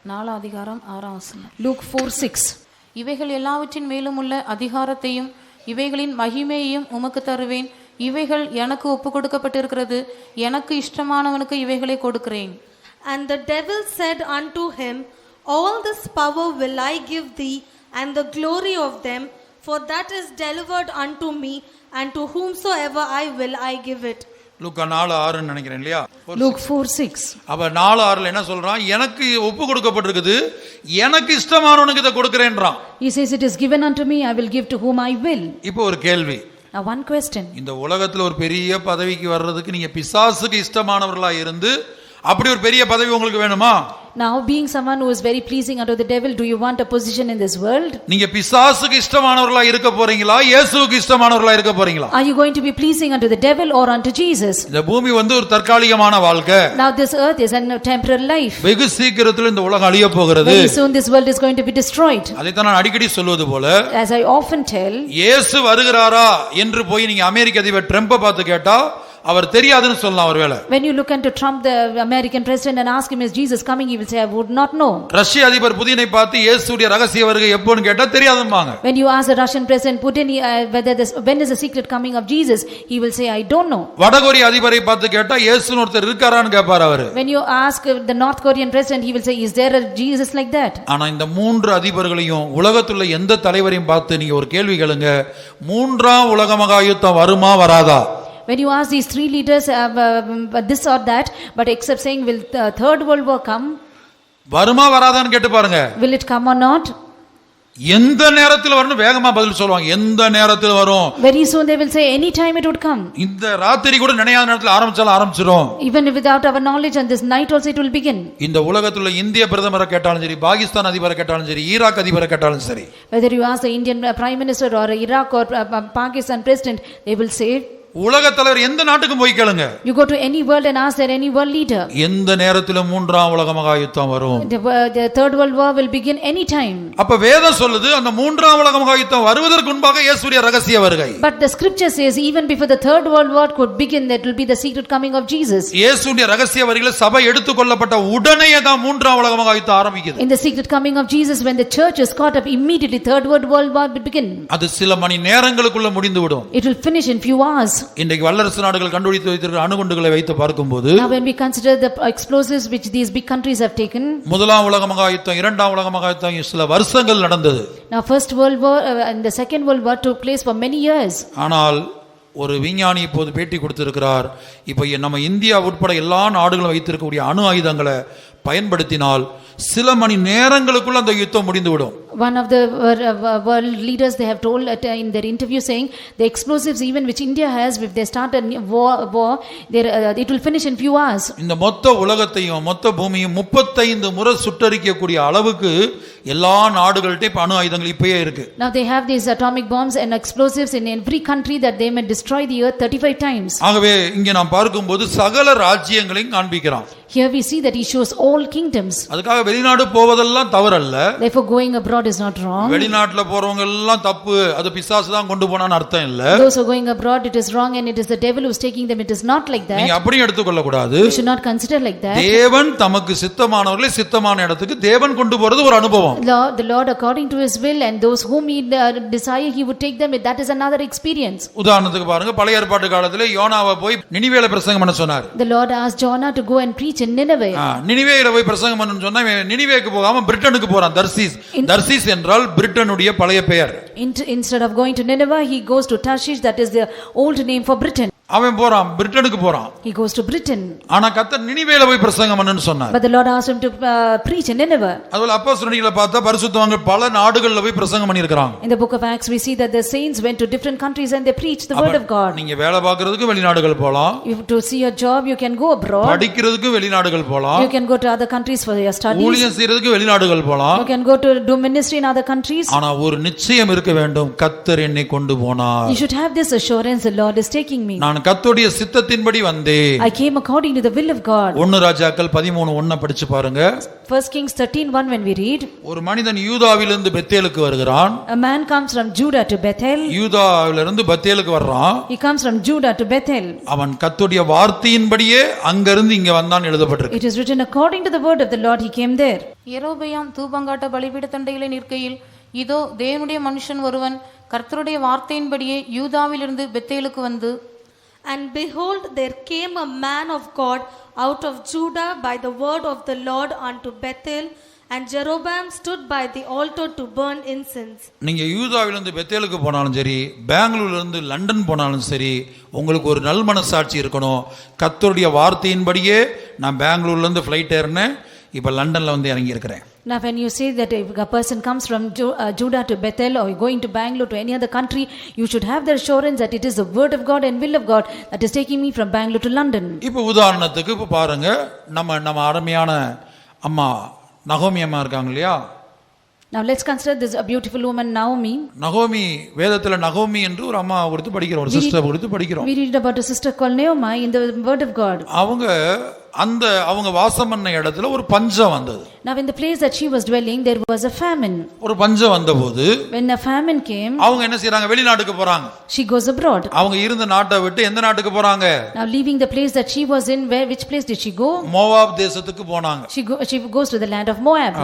4:6. Luke 4:6. இவைகள் எல்லாவற்றின் மேலும் உள்ள அதிகாரத்தையும் இவைகளின் மகிமையையும் உமக்கு தருவேன். இவைகள் எனக்கு ஒப்பு கொடுக்கப்பட்டிருக்கிறது. எனக்கு இஷ்டமானவனுக்கு இவைகளை கொடுக்கிறேன். And the devil said unto him, all this power will I give thee, and the glory of them, for that is delivered unto me, and to whomsoever I will I give it. லூக்கா 4:6 நினைக்கிறேன் இல்லையா? Luke 4:6. அப்ப 4:6 என்ன சொல்றான்? எனக்கு ஒப்பு கொடுக்கப்பட்டிருக்குது, எனக்கு இஷ்டமானவனுக்கு இத கொடுக்கிறேன்றான். He says, it is given unto me, I will give to whom I will. இப்போ ஒரு கேள்வி. Now one question. இந்த உலகத்துல ஒரு பெரிய பதவிக்கு வர்றதுக்கு நீங்க பிசாசுக்கு இஷ்டமானவர்களா இருந்து அப்படி ஒரு பெரிய பதவி உங்களுக்கு வேணுமா? Now being someone who is very pleasing unto the devil, do you want a position in this world? நீங்க பிசாசுக்கு இஷ்டமானவர்களா இருக்க போறீங்களா, இயேசுவுக்கு இஷ்டமானவர்களா இருக்க போறீங்களா? Are you going to be pleasing unto the devil or unto Jesus? இந்த பூமி வந்து ஒரு தற்காலிகமான வாழ்க்கை. Now this earth is a temporary life. வெகு சீக்கிரத்தில் இந்த உலகம் அழிய போகிறது. Very soon this world is going to be destroyed. அதை தான் நான் அடிக்கடி சொல்வது போல, As I often tell, இயேசு வருகிறாரா என்று போய் நீங்க அமெரிக்க அதிபர் ட்ரம்பை பார்த்து கேட்டா அவர் தெரியாதுன்னு சொல்லலாம். ஒருவேளை when you look into Trump, the American president, and ask him, is Jesus coming, he will say, I would not know. ரஷ்ய அதிபர் புதினை பார்த்து இயேசுடைய ரகசிய வருகை எப்போன்னு கேட்டா தெரியாதும்பாங்க. When you ask the Russian president Putin when is the secret coming of Jesus, he will say, I don't know. வடகொரிய அதிபரை பார்த்து கேட்டா இயேசுன்னு ஒருத்தர் இருக்காரான்னு கேட்பார் அவரு. When you ask the North Korean president, he will say, is there a Jesus like that? ஆனா இந்த மூன்று அதிபர்களையும் உலகத்துல எந்த தலைவரையும் பார்த்து நீங்க ஒரு கேள்வி கேளுங்க, மூன்றாம் உலக மகா யுத்தம் வருமா வராதா? When you ask these three leaders this or that, but except saying, will the third world war come? வருமா வராதான்னு கேட்டு பாருங்க. Will it come or not? எந்த நேரத்தில் வரணும் வேகமா பதில் சொல்லுவாங்க. எந்த நேரத்தில் வரும்? Very soon they will say, any time it would come. இந்த ராத்திரி கூட நினையாத நேரத்தில் ஆரம்பிச்சிரும். Even without our knowledge, and this night also it will begin. இந்த உலகத்துல இந்திய பிரதமரை கேட்டாலும் சரி, பாகிஸ்தான் அதிபரை கேட்டாலும் சரி, ஈராக் அதிபரை கேட்டாலும் சரி, whether you ask the Indian prime minister or Iraq or Pakistan president, they will say, உலக தலைவர் எந்த நாட்டுக்கும் போய் கேளுங்க. You go to any world and ask there any world leader. எந்த நேரத்திலும் மூன்றாம் உலக மகா யுத்தம் வரும். The third world war will begin any time. அப்ப வேதம் சொல்லுது அந்த மூன்றாம் உலக மகா யுத்தம் வருவதற்கு முன்பாக இயேசுவின் ரகசிய வருகை. But the scripture says even before the third world war could begin, that will be the secret coming of Jesus. இயேசுவின் ரகசிய வருகையில சபை எடுத்துக்கொள்ளப்பட்ட உடனே தான் மூன்றாம் உலக மகா யுத்தம் ஆரம்பிக்குது. In the secret coming of Jesus, when the church is caught up, immediately third world war will begin. அது சில மணி நேரங்களுக்குள்ள முடிந்து விடும். It will finish in few hours. இன்றைக்கு வல்லரசு நாடுகள் கண்டுபிடித்து வைத்திருக்கிற அணுகுண்டுகளை வைத்து பார்க்கும்போது, Now when we consider the explosives which these big countries have taken, முதலாம் உலக மகா யுத்தம் இரண்டாம் உலக மகா யுத்தம் சில வருஷங்கள் நடந்தது. now first world war and the second world war took place for many years. ஆனால் ஒரு விஞ்ஞானி இப்போது பேட்டி கொடுத்திருக்கிறார், இப்போ நம்ம இந்தியா உட்பட எல்லா நாடுகளும் வைத்திருக்கக்கூடிய அணு ஆயுதங்களை பயன்படுத்தினால் சில மணி நேரங்களுக்குள்ள அந்த யுத்தம் முடிந்துவிடும். One of the world leaders, they have told in their interview saying the explosives even which India has, if they start a war it will finish in few hours. இந்த மொத்த உலகத்தையும் மொத்த பூமியும் 35 முறை சுட்டரிக்கக்கூடிய அளவுக்கு எல்லா நாடுகள்கிட்ட இப்ப அணு ஆயுதங்கள் இப்பயே இருக்கு. Now they have these atomic bombs and explosives in every country that they may destroy the earth 35 times. ஆகவே இங்க நாம் பார்க்கும்போது சகல ராஜ்யங்களையும் காண்பிக்கிறான். Here we see that he shows all kingdoms. அதுக்காக வெளிநாடு போவதெல்லாம் தவறல்ல. Therefore going abroad is not wrong. வெளிநாட்டுல போறவங்க எல்லாம் தப்பு, அது பிசாசு தான் கொண்டு போனான்னு அர்த்தம் இல்ல. Those who are going abroad, it is wrong and it is the devil who is taking them. It is not like that. நீங்க அப்படி எடுத்துக்கொள்ள கூடாது. You should not consider like that. தேவன் தமக்கு சித்தமானவர்களை சித்தமான இடத்துக்கு தேவன் கொண்டு போறது ஒரு அனுபவம். The Lord according to his will, and those whom he desire he would take them. That is another experience. உதாரணத்துக்கு பாருங்க, பழைய ஏற்பாட்டு காலத்துல யோனாவை போய் நினிவேல பிரசங்கம் பண்ண சொன்னார். The Lord asked Jonah to go and preach in Nineveh. நினிவேல போய் பிரசங்கம் பண்ணனும்னு சொன்னா நினிவேக்கு போகாம பிரிட்டனுக்கு போறான். தர்சீஸ் என்றால் பிரிட்டனுடைய பழைய பெயர். Instead of going to Nineveh, he goes to Tarshish, that is the old name for Britain. அவன் போறான், பிரிட்டனுக்கு போறான். He goes to Britain. ஆனா கர்த்தர் நினிவேல போய் பிரசங்கம் பண்ணனும்னு சொன்னார். But the Lord asked him to preach in Nineveh. அதுல அப்போஸ்தலர்களை பார்த்தா பரிசுத்தவான்கள் பல நாடுகள்ல போய் பிரசங்கம் பண்ணிருக்காங்க. In the book of Acts we see that the saints went to different countries and they preached the word of God. நீங்க வேலை பார்க்கிறதுக்கு வெளிநாடுகள் போலாம். To see your job you can go abroad. படிக்கிறதுக்கு வெளிநாடுகள் போலாம். You can go to other countries for your studies. ஊழியம் செய்யறதுக்கு வெளிநாடுகள் போலாம். You can go to do ministry in other countries. ஆனா ஒரு நிச்சயம் இருக்க வேண்டும், கர்த்தர் என்னை கொண்டு போனார். You should have this assurance, the Lord is taking me. நான் கர்த்தருடைய சித்தத்தின்படி வந்தேன். I came according to the will of God. 1 ராஜாக்கள் 13:1 படிச்சு பாருங்க. 1 Kings 13:1 when we read, ஒரு மனிதன் யூதாவிலிருந்து பெத்தேலுக்கு வருகிறான். A man comes from Judah to Bethel. யூதாவிலிருந்து பெத்தேலுக்கு வர்றான். He comes from Judah to Bethel. அவன் கர்த்தருடைய வார்த்தையின்படியே அங்கிருந்து இங்க வந்தான் எழுதப்பட்டிருக்கு. It is written according to the word of the Lord he came there. யெரொபெயாம் தூபங்காட்ட பலிபீட தண்டையிலே நிற்கையில், இதோ தேவனுடைய மனுஷன் ஒருவன் கர்த்தருடைய வார்த்தையின்படியே யூதாவிலிருந்து பெத்தேலுக்கு வந்து, And behold, there came a man of God out of Judah by the word of the Lord unto Bethel, and Jeroboam stood by the altar to burn incense. நீங்க யூதாவிலிருந்து பெத்தேலுக்கு போனாலும் சரி, பெங்களூர்ல இருந்து லண்டன் போனாலும் சரி, உங்களுக்கு ஒரு நல் மனசாட்சி இருக்கணும். கர்த்தருடைய வார்த்தையின்படியே நான் பெங்களூர்ல இருந்து ஃளைட் ஏறினேன், இப்ப லண்டன்ல வந்து இறங்கி இருக்கிறேன். Now when you say that if a person comes from Judah to Bethel or going to Bangalore to any other country, you should have the assurance that it is the word of God and will of God that is taking me from Bangalore to London. இப்போ உதாரணத்துக்கு இப்போ பாருங்க, நம்ம அருமையான அம்மா நகோமி அம்மா இருக்காங்க இல்லையா? Now let's consider this a beautiful woman Naomi. நகோமி, வேதத்துல நகோமி என்று ஒரு அம்மா கொடுத்து படிக்கிறோம், ஒரு சிஸ்டர் கொடுத்து படிக்கிறோம். We read about a sister called Naomi in the word of God. அவங்க வாசம் பண்ண இடத்துல ஒரு பஞ்சம் வந்தது. Now in the place that she was dwelling there was a famine. ஒரு பஞ்சம் வந்தபோது when a famine came, அவங்க என்ன செய்றாங்க? வெளிநாட்டுக்கு போறாங்க. She goes abroad. அவங்க இருந்த நாட்டை விட்டு எந்த நாட்டுக்கு போறாங்க? Now leaving the place that she was in, which place did she go? Moab தேசத்துக்கு போனாங்க. She goes to the land of Moab.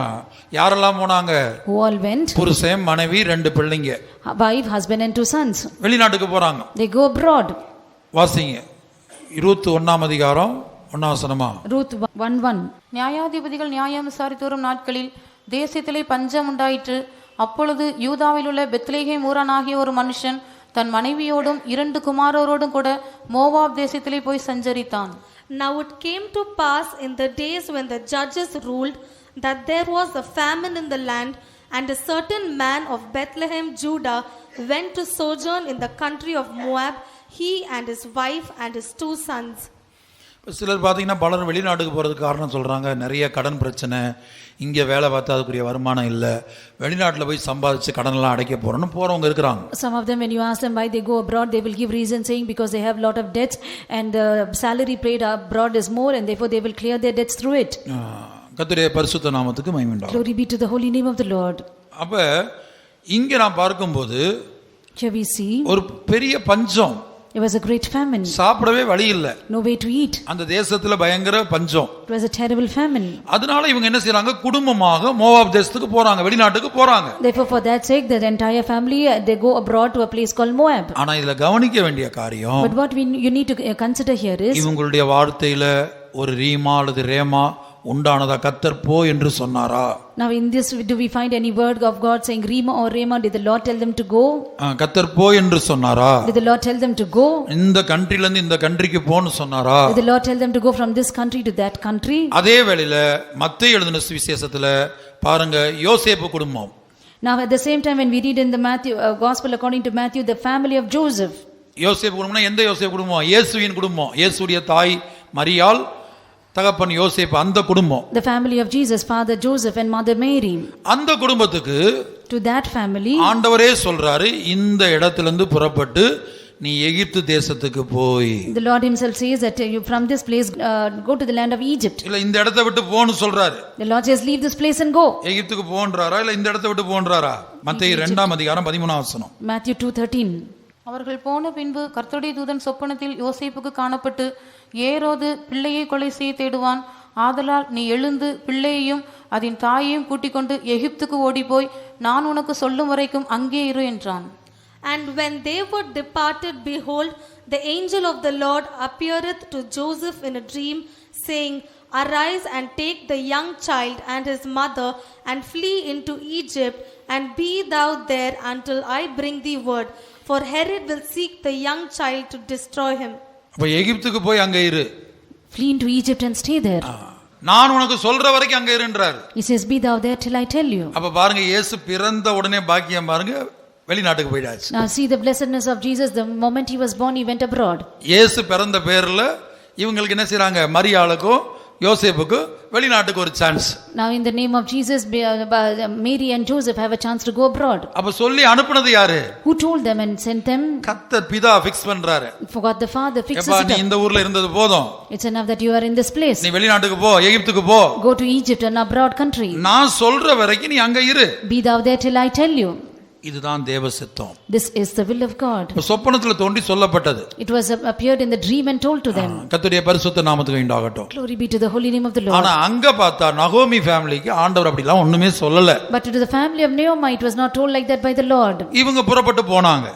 யாரெல்லாம் போனாங்க? Who all went? புருஷன், மனைவி, 2 பிள்ளைங்க. Wife, husband and 2 sons. வெளிநாட்டுக்கு போறாங்க. They go abroad. வாசிங்க ரூத் 1ஆம் அதிகாரம் 1ஆம் வசனமா? Ruth 1:1. நியாயாதிபதிகள் நியாயம் விசாரித்து வரும் நாட்களில் தேசத்திலே பஞ்சம் உண்டாயிற்று. அப்பொழுது யூதாவில் உள்ள பெத்லெகேம் ஊரானாகிய ஒரு மனுஷன் தன் மனைவியோடும் 2 குமாரரோடும் கூட மோவாப் தேசத்திலே போய் சஞ்சரித்தான். Now it came to pass in the days when the judges ruled that there was a famine in the land, and a certain man of Bethlehem, Judah, went to sojourn in the country of Moab, he and his wife and his 2 sons. சிலர் பார்த்தீங்கன்னா பலர் வெளிநாட்டுக்கு போகிறதுக்கு காரணம் சொல்கிறாங்க, நிறைய கடன் பிரச்சனை, இங்கே வேலை பார்த்தா அதுக்குரிய வருமானம் இல்லை, வெளிநாட்டில் போய் சம்பாதிச்சு கடனெல்லாம் அடைக்க போகிறோன்னு போகிறவங்க இருக்கிறாங்க. Some of them, when you ask them why they go abroad, they will give reason saying because they have lot of debts and the salary paid abroad is more and therefore they will clear their debts through it. கர்த்தருடைய பரிசுத்த நாமத்துக்கு மகிமை உண்டாகட்டும். Glory be to the holy name of the Lord. அப்போ இங்கே நான் பார்க்கும்போது Here we see ஒரு பெரிய பஞ்சம், there was a great famine, சாப்பிடவே வழி இல்லை, no way to eat. அந்த தேசத்துல பயங்கர பஞ்சம். It was a terrible famine. அதனால இவங்க என்ன செய்றாங்க, குடும்பமாக மோவாப் தேசத்துக்கு போறாங்க, வெளிநாட்டுக்கு போறாங்க. Therefore for that sake the entire family they go abroad to a place called Moab. ஆனா இதுல கவனிக்க வேண்டிய காரியம், But what you need to consider here is இவங்களுடைய வார்த்தையில ஒரு ரீமா அல்லது ரேமா உண்டானதா? கர்த்தர் போ என்று சொன்னாரா? Now in this do we find any word of God saying Rima or Rema? Did the Lord tell them to go? கர்த்தர் போ என்று சொன்னாரா? Did the Lord tell them to go? இந்த கண்ட்ரில இருந்து இந்த கண்ட்ரிக்கு போன்னு சொன்னாரா? Did the Lord tell them to go from this country to that country? அதே வேளையில மத்தேயு எழுதின சுவிசேஷத்துல பாருங்க, யோசேப்பு குடும்பம். Now at the same time when we read in the Matthew gospel according to Matthew, the family of Joseph. யோசேப்பு குடும்பம்னா எந்த யோசேப்பு குடும்பம்? இயேசுவின் குடும்பம். இயேசுடைய தாய் மரியாள், தகப்பன் யோசேப்பு, அந்த குடும்பம். The family of Jesus, father Joseph and mother Mary. அந்த குடும்பத்துக்கு To that family ஆண்டவரே சொல்றாரு, இந்த இடத்திலிருந்து புறப்பட்டு நீ எகிப்து தேசத்துக்கு போய். the Lord himself says that you from this place go to the land of Egypt. இல்ல இந்த இடத்தை விட்டு போன்னு சொல்றாரு. The Lord says leave this place and go. எகிப்துக்கு போன்றாரா இல்ல இந்த இடத்தை விட்டு போன்றாரா? மத்தேயு 2ஆம் அதிகாரம் 13ஆம் வசனம். Matthew 2:13. அவர்கள் போன பின்பு கர்த்தருடைய தூதன் சொப்பனத்தில் யோசேப்புக்கு காணப்பட்டு, ஏரோது பிள்ளையை கொலை செய்ய தேடுவான், ஆதலால் நீ எழுந்து பிள்ளையையும் அதன் தாயையும் கூட்டிக் கொண்டு எகிப்துக்கு ஓடிப்போய் நான் உனக்கு சொல்லும் வரைக்கும் அங்கே இரு என்றான். And when they were departed, behold, the angel of the Lord appeareth to Joseph in a dream, saying, Arise and take the young child and his mother, and flee into Egypt, and be thou there until I bring thee word, for Herod will seek the young child to destroy him. அப்ப எகிப்துக்கு போய் அங்க இரு. Flee into Egypt and stay there. நான் உனக்கு சொல்ற வரைக்கும் அங்க இருன்றார். He says be thou there till I tell you. அப்ப பாருங்க, இயேசு பிறந்த உடனே பாக்கியம் பாருங்க, வெளிநாட்டுக்கு போயிடாச்சு. Now see the blessedness of Jesus. The moment he was born he went abroad. இயேசு பிறந்த பேர்ல இவங்களுக்கு என்ன செய்றாங்க, மரியாளுக்கும் யோசேப்புக்கு வெளிநாட்டுக்கு ஒரு chance. Now in the name of Jesus, Mary and Joseph have a chance to go abroad. அப்ப சொல்லி அனுப்புனது யாரு? Who told them and sent them? கர்த்தர் பிதா ஃபிக்ஸ் பண்றாரு. Forgot the father fixes எப்பா it நீ up. இந்த ஊர்ல இருந்தது போதும், It's enough that you are in this place. நீ வெளிநாட்டுக்கு போ, எகிப்துக்கு போ. Go to Egypt, an abroad country. நான் சொல்ற வரைக்கும் நீ அங்க இரு. Be thou there till I tell you. இதுதான் தேவ சித்தம். This is the will of God. சொப்பனத்துல தோண்டி சொல்லப்பட்டது. It was appeared in the dream and told to them. கர்த்தருடைய பரிசுத்த நாமத்துக்கு உண்டாகட்டும். Glory be to the holy name of the Lord. ஆனா அங்க பார்த்தா நகோமி ஃபேமிலிக்கு ஆண்டவர் அப்படிலாம் ஒண்ணுமே சொல்லல. But to the family of Naomi it was not told like that by the Lord. இவங்க புறப்பட்டு போனாங்க.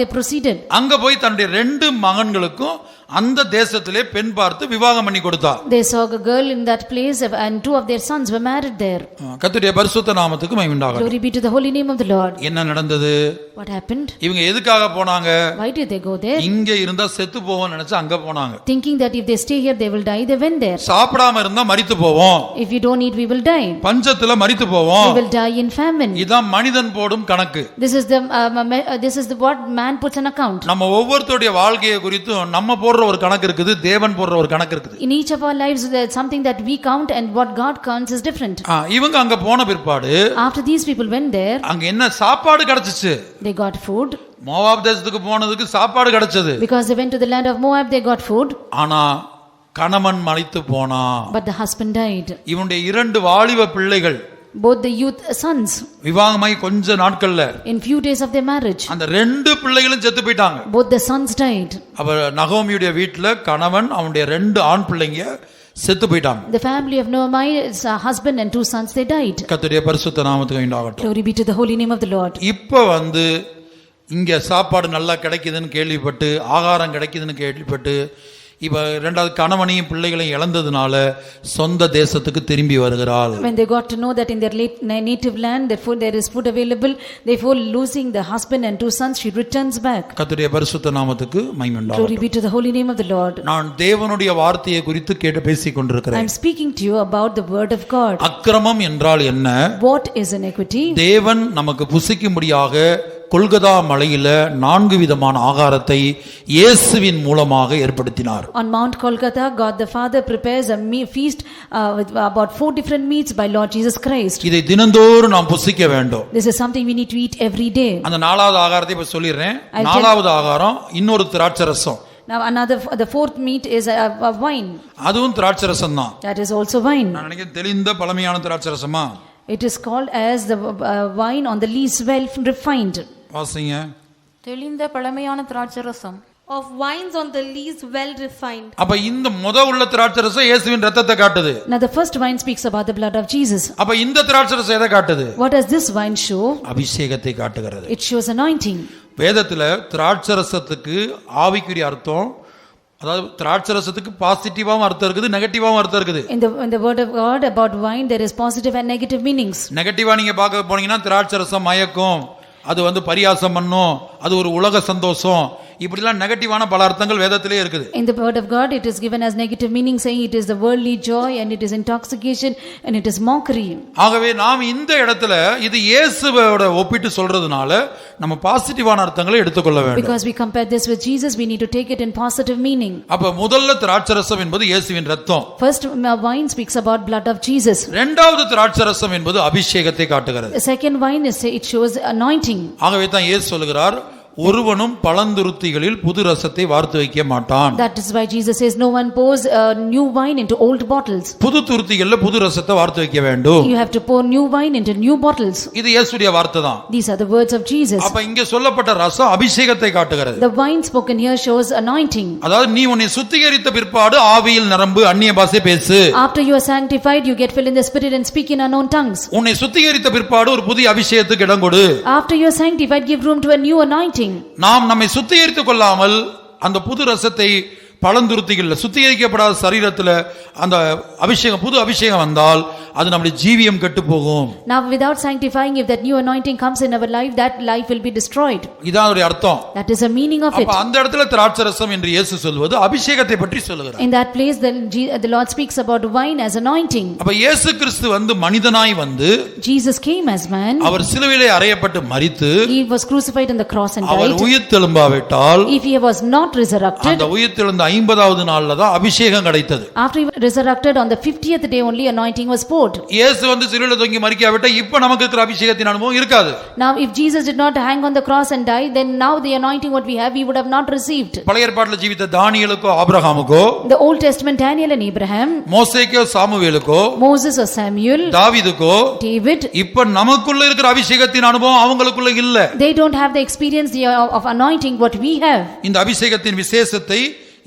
They proceeded. அங்க போய் தன்னுடைய 2 மகன்களுக்கும் அந்த தேசத்திலே பெண் பார்த்து விவாகம் பண்ணி கொடுத்தா. They saw a girl in that place and 2 of their sons were married there. கர்த்தருடைய பரிசுத்த நாமத்துக்கு மகிமை உண்டாகட்டும். Glory be to the holy name of the Lord. என்ன நடந்தது? What happened? இவங்க எதுக்காக போனாங்க? Why did they go there? இங்க இருந்தா செத்து போவோம்னு நினைச்சு அங்க போனாங்க. Thinking that if they stay here they will die, they went there. சாப்பிடாம இருந்தா மரித்து போவோம். If we don't eat we will die. பஞ்சத்துல மரித்து போவோம். We will die in famine. இதான் மனிதன் போடும் கணக்கு. This is the what man puts an account. நம்ம ஒவ்வொருத்தருடைய வாழ்க்கையை குறித்து நம்ம போடுற ஒரு கணக்கு இருக்குது, தேவன் போடுற ஒரு கணக்கு இருக்குது. In each of our lives there's something that we count and what God counts is different. இவங்க அங்க போன பிற்பாடு After these people went there, அங்க என்ன சாப்பாடு கிடைச்சிச்சு? they got food. மோவாப் தேசத்துக்கு போனதுக்கு சாப்பாடு கிடைச்சது. Because they went to the land of Moab, they got food. ஆனா கணவன் மரித்து போனா. But the husband died. இவனுடைய 2 வாலிப பிள்ளைகள், both the youth sons, விவாகமாய் கொஞ்ச நாட்கள்ல in few days of their marriage, அந்த 2 பிள்ளைகளும் செத்து போயிட்டாங்க. both the sons died. அப்ப நகோமியுடைய வீட்டுல கணவன் அவனுடைய 2 ஆண் பிள்ளைங்க செத்து போயிட்டாங்க. The family of Naomi's husband and 2 sons, they died. கர்த்தருடைய பரிசுத்த நாமத்துக்கு உண்டாகட்டும். Glory be to the holy name of the Lord. இப்ப இங்க சாப்பாடு நல்லா கிடைக்குதுன்னு கேள்விப்பட்டு, ஆகாரம் கிடைக்குதுன்னு கேள்விப்பட்டு, இப்ப 2வது கணவனையும் பிள்ளைகளையும் இழந்ததுனால சொந்த தேசத்துக்கு திரும்பி வருகிறாள். When they got to know that in their native land there is food available, therefore losing the husband and 2 sons, she returns back. கர்த்தருடைய பரிசுத்த நாமத்துக்கு மகிமை உண்டாகட்டும். Glory be to the holy name of the Lord. நான் தேவனுடைய வார்த்தையை குறித்து பேசிக் கொண்டிருக்கிறேன். I am speaking to you about the word of God. அக்கிரமம் என்றால் என்ன? What is iniquity? தேவன் நமக்கு புசிக்கும்படியாக கொல்கதா மலையில 4 விதமான ஆகாரத்தை இயேசுவின் மூலமாக ஏற்படுத்தினார். On Mount Kolkata, God the Father prepares a feast with about 4 different meats by Lord Jesus Christ. இதை தினந்தோறும் நாம் புசிக்க வேண்டும். This is something we need to eat every day. அந்த 4வது ஆகாரத்தை இப்ப சொல்லிடுறேன். 4வது ஆகாரம் இன்னொரு திராட்சரசம். Now the fourth meat is a wine. அதுவும் திராட்சரசம் தான். That is also wine. நான் நினைக்கிறேன் தெளிந்த பழமையான திராட்சரசமா. It is called as the wine on the least well refined. வாசிங்க. தெளிந்த பழமையான திராட்சரசம். Of wines on the least well refined. அப்ப இந்த உள்ள திராட்சரசம் இயேசுவின் இரத்தத்தை காட்டுது. Now the first wine speaks about the blood of Jesus. அப்ப இந்த திராட்சரசம் எதை காட்டுது? What does this wine show? அபிஷேகத்தை காட்டுகிறது. It shows anointing. வேதத்துல திராட்சரசத்துக்கு ஆவிக்குரிய அர்த்தம், அதாவது திராட்சரசத்துக்கு பாசிட்டிவாவும் அர்த்தம் இருக்குது, நெகட்டிவாவும் அர்த்தம் இருக்குது. In the word of God about wine there is positive and negative meanings. நெகட்டிவா நீங்க பார்க்க போனீங்கன்னா திராட்சரசம் மயக்கும், அது பரியாசம் பண்ணும், அது ஒரு உலக சந்தோஷம், இப்படிலாம் நெகட்டிவான பல அர்த்தங்கள் வேதத்திலே இருக்குது. In the word of God it is given as negative meaning, saying it is the worldly joy and it is intoxication and it is mockery. ஆகவே நாம் இந்த இடத்துல இது இயேசுவோட ஒப்பிட்டு சொல்றதுனால நம்ம பாசிட்டிவான அர்த்தங்களை எடுத்துக்கொள்ள வேண்டும். Because we compare this with Jesus, we need to take it in positive meaning. அப்ப முதல்ல திராட்சரசம் என்பது இயேசுவின் இரத்தம். First wine speaks about blood of Jesus. இரண்டாவது திராட்சரசம் என்பது அபிஷேகத்தை காட்டுகிறது. The second wine is it shows anointing. ஆகவே தான் இயேசு சொல்கிறார், ஒருவனும் பழந்துருத்திகளில் புது ரசத்தை வார்த்து வைக்க மாட்டான். That is why Jesus says no one pours new wine into old bottles. புது துருத்திகள்ல புது ரசத்தை வார்த்து வைக்க வேண்டும். You have to pour new wine into new bottles. இது இயேசுடைய வார்த்தை தான். These are the words of Jesus. அப்ப இங்க சொல்லப்பட்ட ரசம் அபிஷேகத்தை காட்டுகிறது. The wine spoken here shows anointing. அதாவது நீ உன்னை சுத்திகரித்த பிற்பாடு ஆவியில் நிரம்பு, அந்நிய பாஷை பேசு. After you are sanctified, you get filled in the spirit and speak in unknown tongues. உன்னை சுத்திகரித்த பிற்பாடு ஒரு புதிய அபிஷேகத்துக்கு இடம் கொடு. After you are sanctified, give room to a new anointing. நாம் நம்மை சுத்திகரித்துக் கொள்ளாமல் அந்த புது ரசத்தை பழந்துருத்திகள் சுத்திகரிக்கப்படாத சரீரத்துல அந்த அபிஷேகம், புது அபிஷேகம் வந்தால் அது நம்முடைய ஜீவியம் கெட்டு போகும். Now without sanctifying, if that new anointing comes in our life, that life will be destroyed. இதான் அதோட அர்த்தம். That is the meaning of it. அப்ப அந்த இடத்துல திராட்சரசம் என்று இயேசு சொல்வது அபிஷேகத்தை பற்றி சொல்லுகிறார். In that place the Lord speaks about wine as anointing. அப்ப இயேசு கிறிஸ்து மனிதனாய் Jesus came as man. அவர் சிலுவையிலே அறையப்பட்டு மரித்து He was crucified on the cross and died. Our உயிர்த்தெழும்பாவிட்டால், if he was not resurrected, அந்த உயிர்த்தெழுந்த 50வது நாள்ல தான் அபிஷேகம் கிடைத்தது. After he resurrected on the 50th day only anointing was poured. இயேசு சிலுவையில தொங்கி மரிக்காவிட்டா இப்ப நமக்கு இருக்கிற அபிஷேகத்தின் அனுபவம் இருக்காது. Now if Jesus did not hang on the cross and die, then now the anointing what we have we would have not received. பழைய ஏற்பாட்டில் ஜீவித்த தானியேலுக்கோ ஆபிரகாமுக்கோ, the Old Testament Daniel and Abraham, மோசேக்கோ சாமுவேலுக்கோ, Moses or Samuel, தாவீதுக்கோ, David, இப்ப நமக்குள்ள இருக்கிற அபிஷேகத்தின் அனுபவம் அவங்களுக்குள்ள இல்ல. they don't have the experience of anointing what we have. இந்த அபிஷேகத்தின் விசேஷத்தை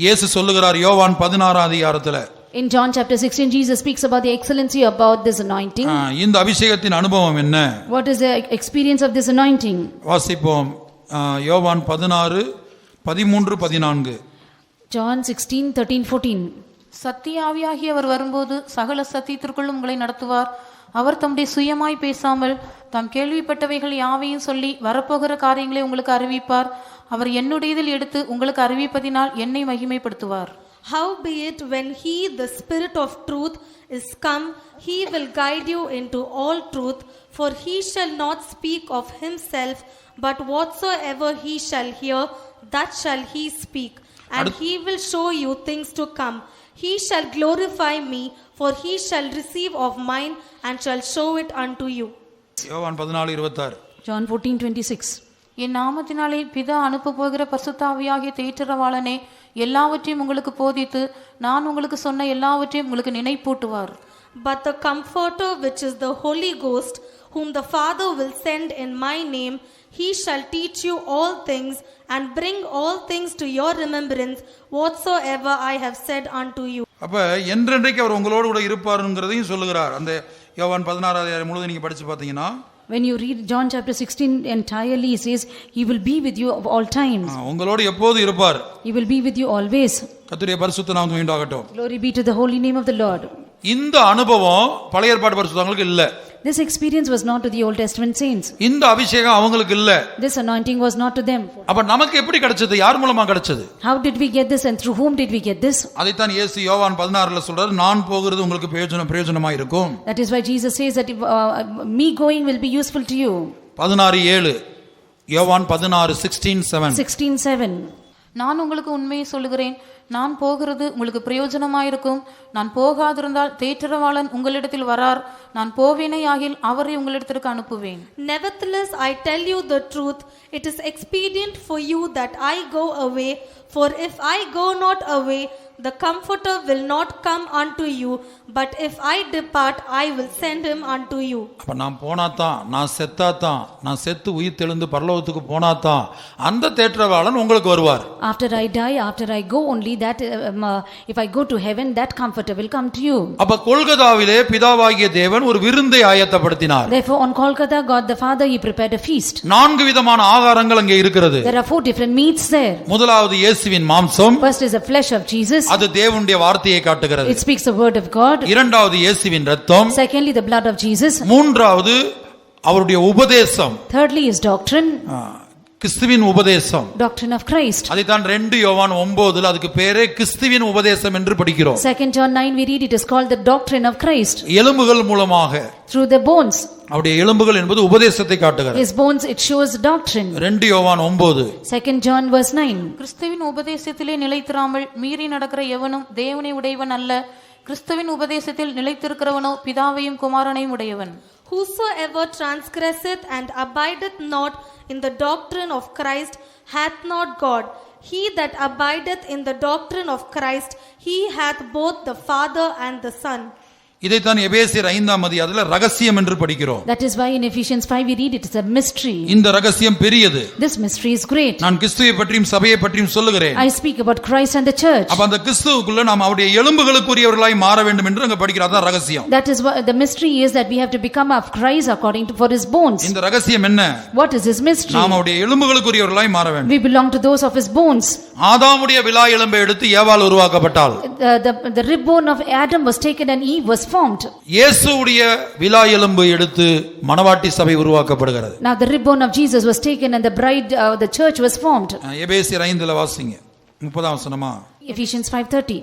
இயேசு சொல்லுகிறார் யோவான் 16 அதிகாரத்துல. In John chapter 16 Jesus speaks about the excellency about this anointing. இந்த அபிஷேகத்தின் அனுபவம் என்ன? What is the experience of this anointing? வாசிப்போம். யோவான் 16 13 14. John 16 13 14. சத்திய ஆவியாகியவர் வரும்போது சகல சத்தியத்திற்குள்ளும் உங்களை நடத்துவார். அவர் தம்முடைய சுயமாய் பேசாமல் தாம் கேள்விப்பட்டவைகள் யாவையும் சொல்லி வரப்போகிற காரியங்களை உங்களுக்கு அறிவிப்பார். அவர் என்னுடையதில் எடுத்து உங்களுக்கு அறிவிப்பதினால் என்னை மகிமைப்படுத்துவார். Howbeit when he, the Spirit of truth, is come, he will guide you into all truth, for he shall not speak of himself, but whatsoever he shall hear, that shall he speak, and he will show you things to come. He shall glorify me, for he shall receive of mine, and shall show it unto you. யோவான் 14:26. John 14:26. என் நாமத்தினாலே பிதா அனுப்ப போகிற பரிசுத்த ஆவியாகிய தேற்றரவாளனே எல்லாவற்றையும் உங்களுக்கு போதித்து நான் உங்களுக்கு சொன்ன எல்லாவற்றையும் உங்களுக்கு நினைப்பூட்டுவார். But the Comforter, which is the Holy Ghost, whom the Father will send in my name, he shall teach you all things and bring all things to your remembrance whatsoever I have said unto you. அப்ப என்றென்றைக்கு அவர் உங்களோடு கூட இருப்பாருங்கிறதையும் சொல்லுகிறார். அந்த யோவான் 16 அதிகாரம் முழுவதும் நீங்க படிச்சு பாத்தீங்கன்னா, when you read John chapter 16 entirely, he says he will be with you of all times. உங்களோடு எப்போது இருப்பார். He will be with you always. கர்த்தருடைய பரிசுத்த நாமம் உண்டாகட்டும். Glory be to the holy name of the Lord. இந்த அனுபவம் பழைய ஏற்பாட்டு பரிசுத்தங்களுக்கு இல்ல. This experience was not to the Old Testament saints. இந்த அபிஷேகம் அவங்களுக்கு இல்ல. This anointing was not to them. அப்ப நமக்கு எப்படி கிடைச்சது? யார் மூலமா கிடைச்சது? How did we get this and through whom did we get this? அதைத்தான் இயேசு யோவான் 16ல சொல்றாரு, நான் போகிறது உங்களுக்கு பிரயோஜனமா இருக்கும். That is why Jesus says that me going will be useful to you. 16:7. யோவான் 16:16-7. 16:7. நான் உங்களுக்கு உண்மையை சொல்லுகிறேன், நான் போகிறது உங்களுக்கு பிரயோஜனமாயிருக்கும். நான் போகாதிருந்தால் தேற்றரவாளன் உங்களிடத்தில் வரார். நான் போவேனே ஆகில் அவரை உங்களிடத்திற்கு அனுப்புவேன். Nevertheless, I tell you the truth, it is expedient for you that I go away. For if I go not away, the Comforter will not come unto you. But if I depart, I will send him unto you. அப்ப நான் போனாதான், நான் செத்தாதான், நான் செத்து உயிர் தெழுந்து பரலோகத்துக்கு போனாதான் அந்த தேற்றவாளன் உங்களுக்கு வருவார். After I die, after I go only, that if I go to heaven, that Comforter will come to you. அப்ப கொல்கதாவிலே பிதாவாகிய தேவன் ஒரு விருந்தை ஆயத்தப்படுத்தினார். Therefore on Kolkata, God the Father, he prepared a feast. 4 விதமான ஆகாரங்கள் அங்கே இருக்கிறது. There are 4 different meats there. முதலாவது இயேசுவின் மாம்சம், First is the flesh of Jesus. அது தேவனுடைய வார்த்தையை காட்டுகிறது. It speaks the word of God. இரண்டாவது இயேசுவின் இரத்தம், Secondly, the blood of Jesus. மூன்றாவது அவருடைய உபதேசம், Thirdly is doctrine, கிறிஸ்துவின் உபதேசம். doctrine of Christ. அதைத்தான் 2 யோவான் 9 அதுக்கு பேரே கிறிஸ்துவின் உபதேசம் என்று படிக்கிறோம். 2 John 9 we read it is called the doctrine of Christ. எலும்புகள் மூலமாக, Through the bones. அவருடைய எலும்புகள் என்பது உபதேசத்தை காட்டுகிறது. His bones, it shows doctrine. 2 யோவான் 9. 2 John verse 9. கிறிஸ்துவின் உபதேசத்திலே நிலைத்திராமல் மீறி நடக்கிற எவனும் தேவனை உடையவன் அல்ல. கிறிஸ்துவின் உபதேசத்தில் நிலைத்திருக்கிறவனோ பிதாவையும் குமாரனையும் உடையவன். Whosoever transgresseth and abideth not in the doctrine of Christ hath not God. He that abideth in the doctrine of Christ, he hath both the Father and the Son. இதைத்தான் எபேசியர் 5ஆம் அதிகாரத்துல ரகசியம் என்று படிக்கிறோம். That is why in Ephesians 5 we read it is a mystery. இந்த ரகசியம் பெரியது. This mystery is great. நான் கிறிஸ்துவை பற்றியும் சபையை பற்றியும் சொல்லுகிறேன். I speak about Christ and the church. அப்ப அந்த கிறிஸ்துவுக்குள்ள நாம் அவருடைய எலும்புகளுக்குரியவர்களாய் மாற வேண்டும் என்று அங்க படிக்கிறோம். அதான் ரகசியம். That is what the mystery is, that we have to become of Christ according to for his bones. இந்த ரகசியம் என்ன? What is his mystery? நாம் அவருடைய எலும்புகளுக்குரியவர்களாய் மாற வேண்டும். We belong to those of his bones. ஆதாமுடைய விலா எலும்பை எடுத்து ஏவாள் உருவாக்கப்பட்டாள். The rib bone of Adam was taken and Eve was formed. இயேசுவுடைய விலா எலும்பை எடுத்து மணவாட்டி சபை உருவாக்கப்படுகிறது. Now the rib bone of Jesus was taken and the bride the church was formed. எபேசியர் 5ல வாசிங்க 30ஆம் வசனமா. Ephesians 5:13.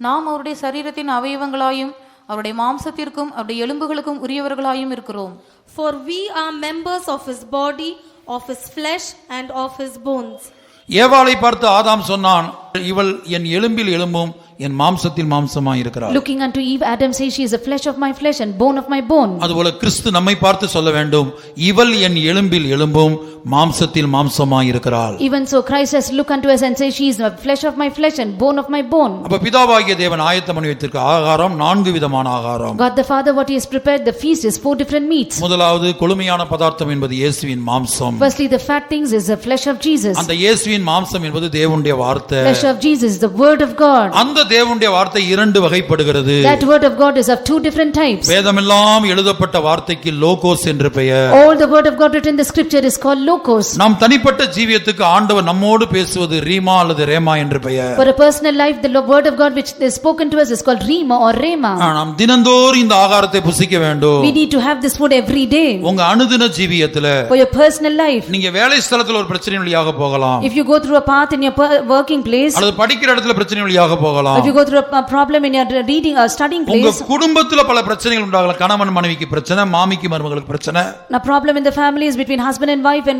நாம் அவருடைய சரீரத்தின் அவயவங்களாயும் அவருடைய மாம்சத்திற்கும் அவருடைய எலும்புகளுக்கும் உரியவர்களாயும் இருக்கிறோம். For we are members of his body, of his flesh and of his bones. ஏவாளை பார்த்து ஆதாம் சொன்னான், இவள் என் எலும்பில் எலும்பும் என் மாம்சத்தில் மாம்சமாய் இருக்கிறாள். Looking unto Eve, Adam says, she is the flesh of my flesh and bone of my bone. அதுபோல கிறிஸ்து நம்மை பார்த்து சொல்ல வேண்டும், இவள் என் எலும்பில் எலும்பும் மாம்சத்தில் மாம்சமாய் இருக்கிறாள். Even so Christ has look unto us and say, she is the flesh of my flesh and bone of my bone. அப்ப பிதாவாகிய தேவன் ஆயத்தம் பண்ணி வைத்திருக்க ஆகாரம் 4 விதமான ஆகாரம். God the Father, what he has prepared, the feast is 4 different meats. முதலாவது கொழுமையான பதார்த்தம் என்பது இயேசுவின் மாம்சம். Firstly, the fat things is the flesh of Jesus. அந்த இயேசுவின் மாம்சம் என்பது தேவனுடைய வார்த்தை. Flesh of Jesus is the word of God. அந்த தேவனுடைய வார்த்தை 2 வகைப்படுகிறது. That word of God is of 2 different types. வேதமெல்லாம் எழுதப்பட்ட வார்த்தைக்கு லோகோஸ் என்று பெயர். All the word of God written in the scripture is called logos. நாம் தனிப்பட்ட ஜீவியத்துக்கு ஆண்டவர் நம்மோடு பேசுவது ரீமா அல்லது ரேமா என்று பெயர். For a personal life, the word of God which is spoken to us is called rima or rema. நாம் தினந்தோறும் இந்த ஆகாரத்தை புசிக்க வேண்டும். We need to have this food every day. உங்க அனுதின ஜீவியத்துல, For your personal life, நீங்க வேலை ஸ்தலத்துல ஒரு பிரச்சனை வழியாக போகலாம். if you go through a path in your working place, அல்லது படிக்கிற இடத்துல பிரச்சனை வழியாக போகலாம். if you go through a problem in your reading or studying உங்க place, குடும்பத்துல பல பிரச்சனைகள் உண்டாகலாம். கணவன் மனைவிக்கு பிரச்சனை, மாமிக்கு மருமகளுக்கு பிரச்சனை, a problem in the family is between husband and wife and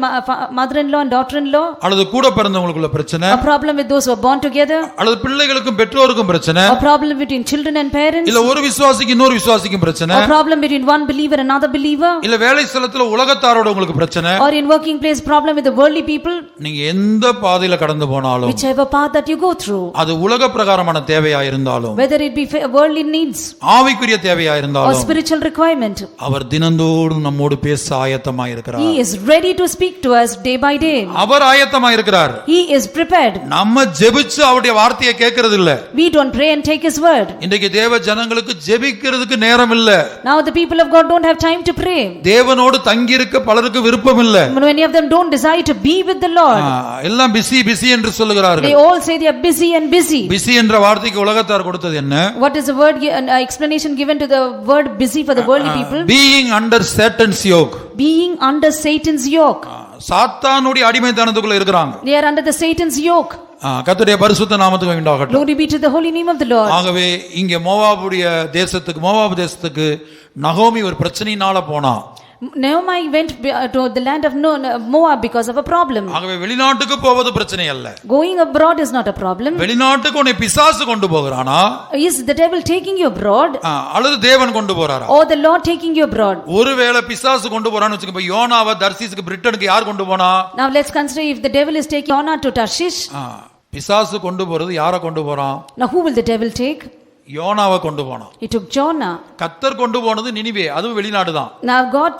mother-in-law and daughter-in-law, அல்லது கூட பிறந்தவங்களுக்குள்ள பிரச்சனை, a problem with those who are born together, அல்லது பிள்ளைகளுக்கும் பெற்றோருக்கும் பிரச்சனை, a problem between children and parents, இல்ல ஒரு விசுவாசிக்கு இன்னொரு விசுவாசிக்கும் பிரச்சனை, a problem between one believer and another believer, இல்ல வேலை ஸ்தலத்துல உலகத்தாரோட உங்களுக்கு பிரச்சனை, or in working place problem with the worldly people. நீங்க எந்த பாதையில கடந்து போனாலும், Whichever path that you go through, அது உலக பிரகாரமான தேவையா இருந்தாலும், whether it be worldly needs ஆவிக்குரிய தேவையா or இருந்தாலும், spiritual requirement, அவர் தினந்தோறும் நம்மோடு பேச ஆயத்தமாய் இருக்கிறார். he is ready to speak to us day by day. அவர் ஆயத்தமாய் இருக்கிறார். He is prepared. நம்ம ஜெபிச்சு அவருடைய வார்த்தையை கேட்கிறது இல்ல. We don't pray and take his word. இன்றைக்கு தேவ ஜனங்களுக்கு ஜெபிக்கிறதுக்கு நேரம் இல்ல. Now the people of God don't have time to pray. தேவனோடு தங்கி இருக்க பலருக்கு விருப்பம் இல்ல. Many of them don't desire to be with the Lord. எல்லாம் பிஸி என்று சொல்லுகிறார்கள். They all say they are busy and busy. Busy என்ற வார்த்தைக்கு உலகத்தார் கொடுத்தது என்ன? What is the word, an explanation given to the word busy for the worldly people? Being under Satan's yoke. Being under Satan's yoke. சாத்தானுடைய அடிமைத்தனத்துக்குள்ள இருக்கிறாங்க. They are under the Satan's yoke. கர்த்தருடைய பரிசுத்த நாமத்துக்கு உண்டாகட்டும். Glory be to the holy name of the Lord. ஆகவே இங்கே மோவாபு தேசத்துக்கு நகோமி ஒரு பிரச்சனையினால போனா. Naomi went to the land of Moab because of a problem. ஆகவே வெளிநாட்டுக்கு போவது பிரச்சனை அல்ல. Going abroad is not a problem. வெளிநாட்டுக்கு உன்னை பிசாசு கொண்டு போகிறானா? Is the devil taking you abroad? அல்லது தேவன் கொண்டு போறாரா? Or the Lord taking you abroad? ஒருவேளை பிசாசு கொண்டு போறான்னு வெச்சுக்க, இப்ப யோனாவை தர்சீசுக்கு பிரிட்டனுக்கு யார் கொண்டு போனா? Now let's consider if the devil is taking Jonah to Tarshish. பிசாசு கொண்டு போறது யாரை கொண்டு போறான்? Now who will the devil take? யோனாவை கொண்டு போனான். He took Jonah. கர்த்தர் கொண்டு போனது நினிவே, அதுவும் வெளிநாடு தான். Now God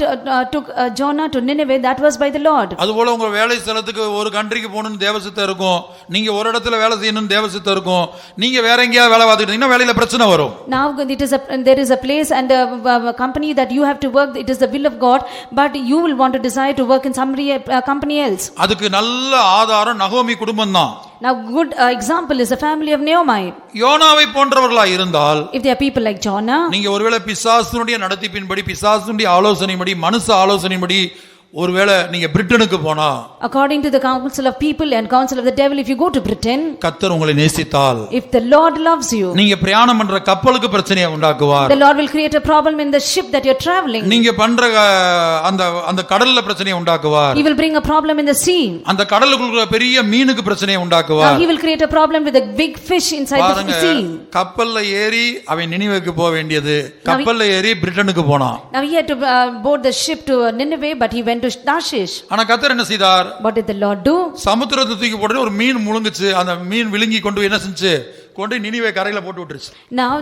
took Jonah to Nineveh, that was by the Lord. அதுபோல உங்க வேலை ஸ்தலத்துக்கு ஒரு கண்ட்ரிக்கு போகணும்னு தேவசித்தம் இருக்கும், நீங்க ஒரு இடத்துல வேலை செய்யணும்னு தேவசித்தம் இருக்கும், நீங்க வேற எங்கேயாவது வேலை பார்த்துட்டு இருந்தீங்கன்னா வேலையில பிரச்சனை வரும். Now there is a place and a company that you have to work, it is the will of God, but you will want to desire to work in some company else. அதுக்கு நல்ல ஆதாரம் நகோமி குடும்பம் தான். Now good example is the family of Naomi. யோனாவை போன்றவர்களா இருந்தால், if there are people like Jonah, நீங்க ஒருவேளை பிசாசுனுடைய நடத்திப்பின்படி, பிசாசுனுடைய ஆலோசனைப்படி, மனுஷ ஆலோசனைப்படி ஒருவேளை நீங்க பிரிட்டனுக்கு போனா, according to the counsel of people and counsel of the devil, if you go to Britain, கர்த்தர் உங்களை நேசித்தால், if the Lord loves you, நீங்க பிரயாணம் பண்ற கப்பலுக்கு பிரச்சனையை உண்டாக்குவார். the Lord will create a problem in the ship that you're traveling. நீங்க பண்ற அந்த கடல்ல பிரச்சனையை உண்டாக்குவார். He will bring a problem in the sea. அந்த கடலுக்குள்ள பெரிய மீனுக்கு பிரச்சனையை உண்டாக்குவார். He will create a problem with a big fish inside the sea. கப்பல்ல ஏறி அவன் நினிவேக்கு போக வேண்டியது, கப்பல்ல ஏறி பிரிட்டனுக்கு போனான். Now he had to board the ship to Nineveh, but he went to Tarshish. ஆனா கர்த்தர் என்ன செய்தார்? What did the Lord do? சமுத்திரத்தை தூக்கி போட்டு ஒரு மீன் முழுங்குச்சு, அந்த மீன் விழுங்கி கொண்டு என்ன செஞ்சு கொண்டு நினிவே கரையில போட்டு விட்டுருச்சு. Now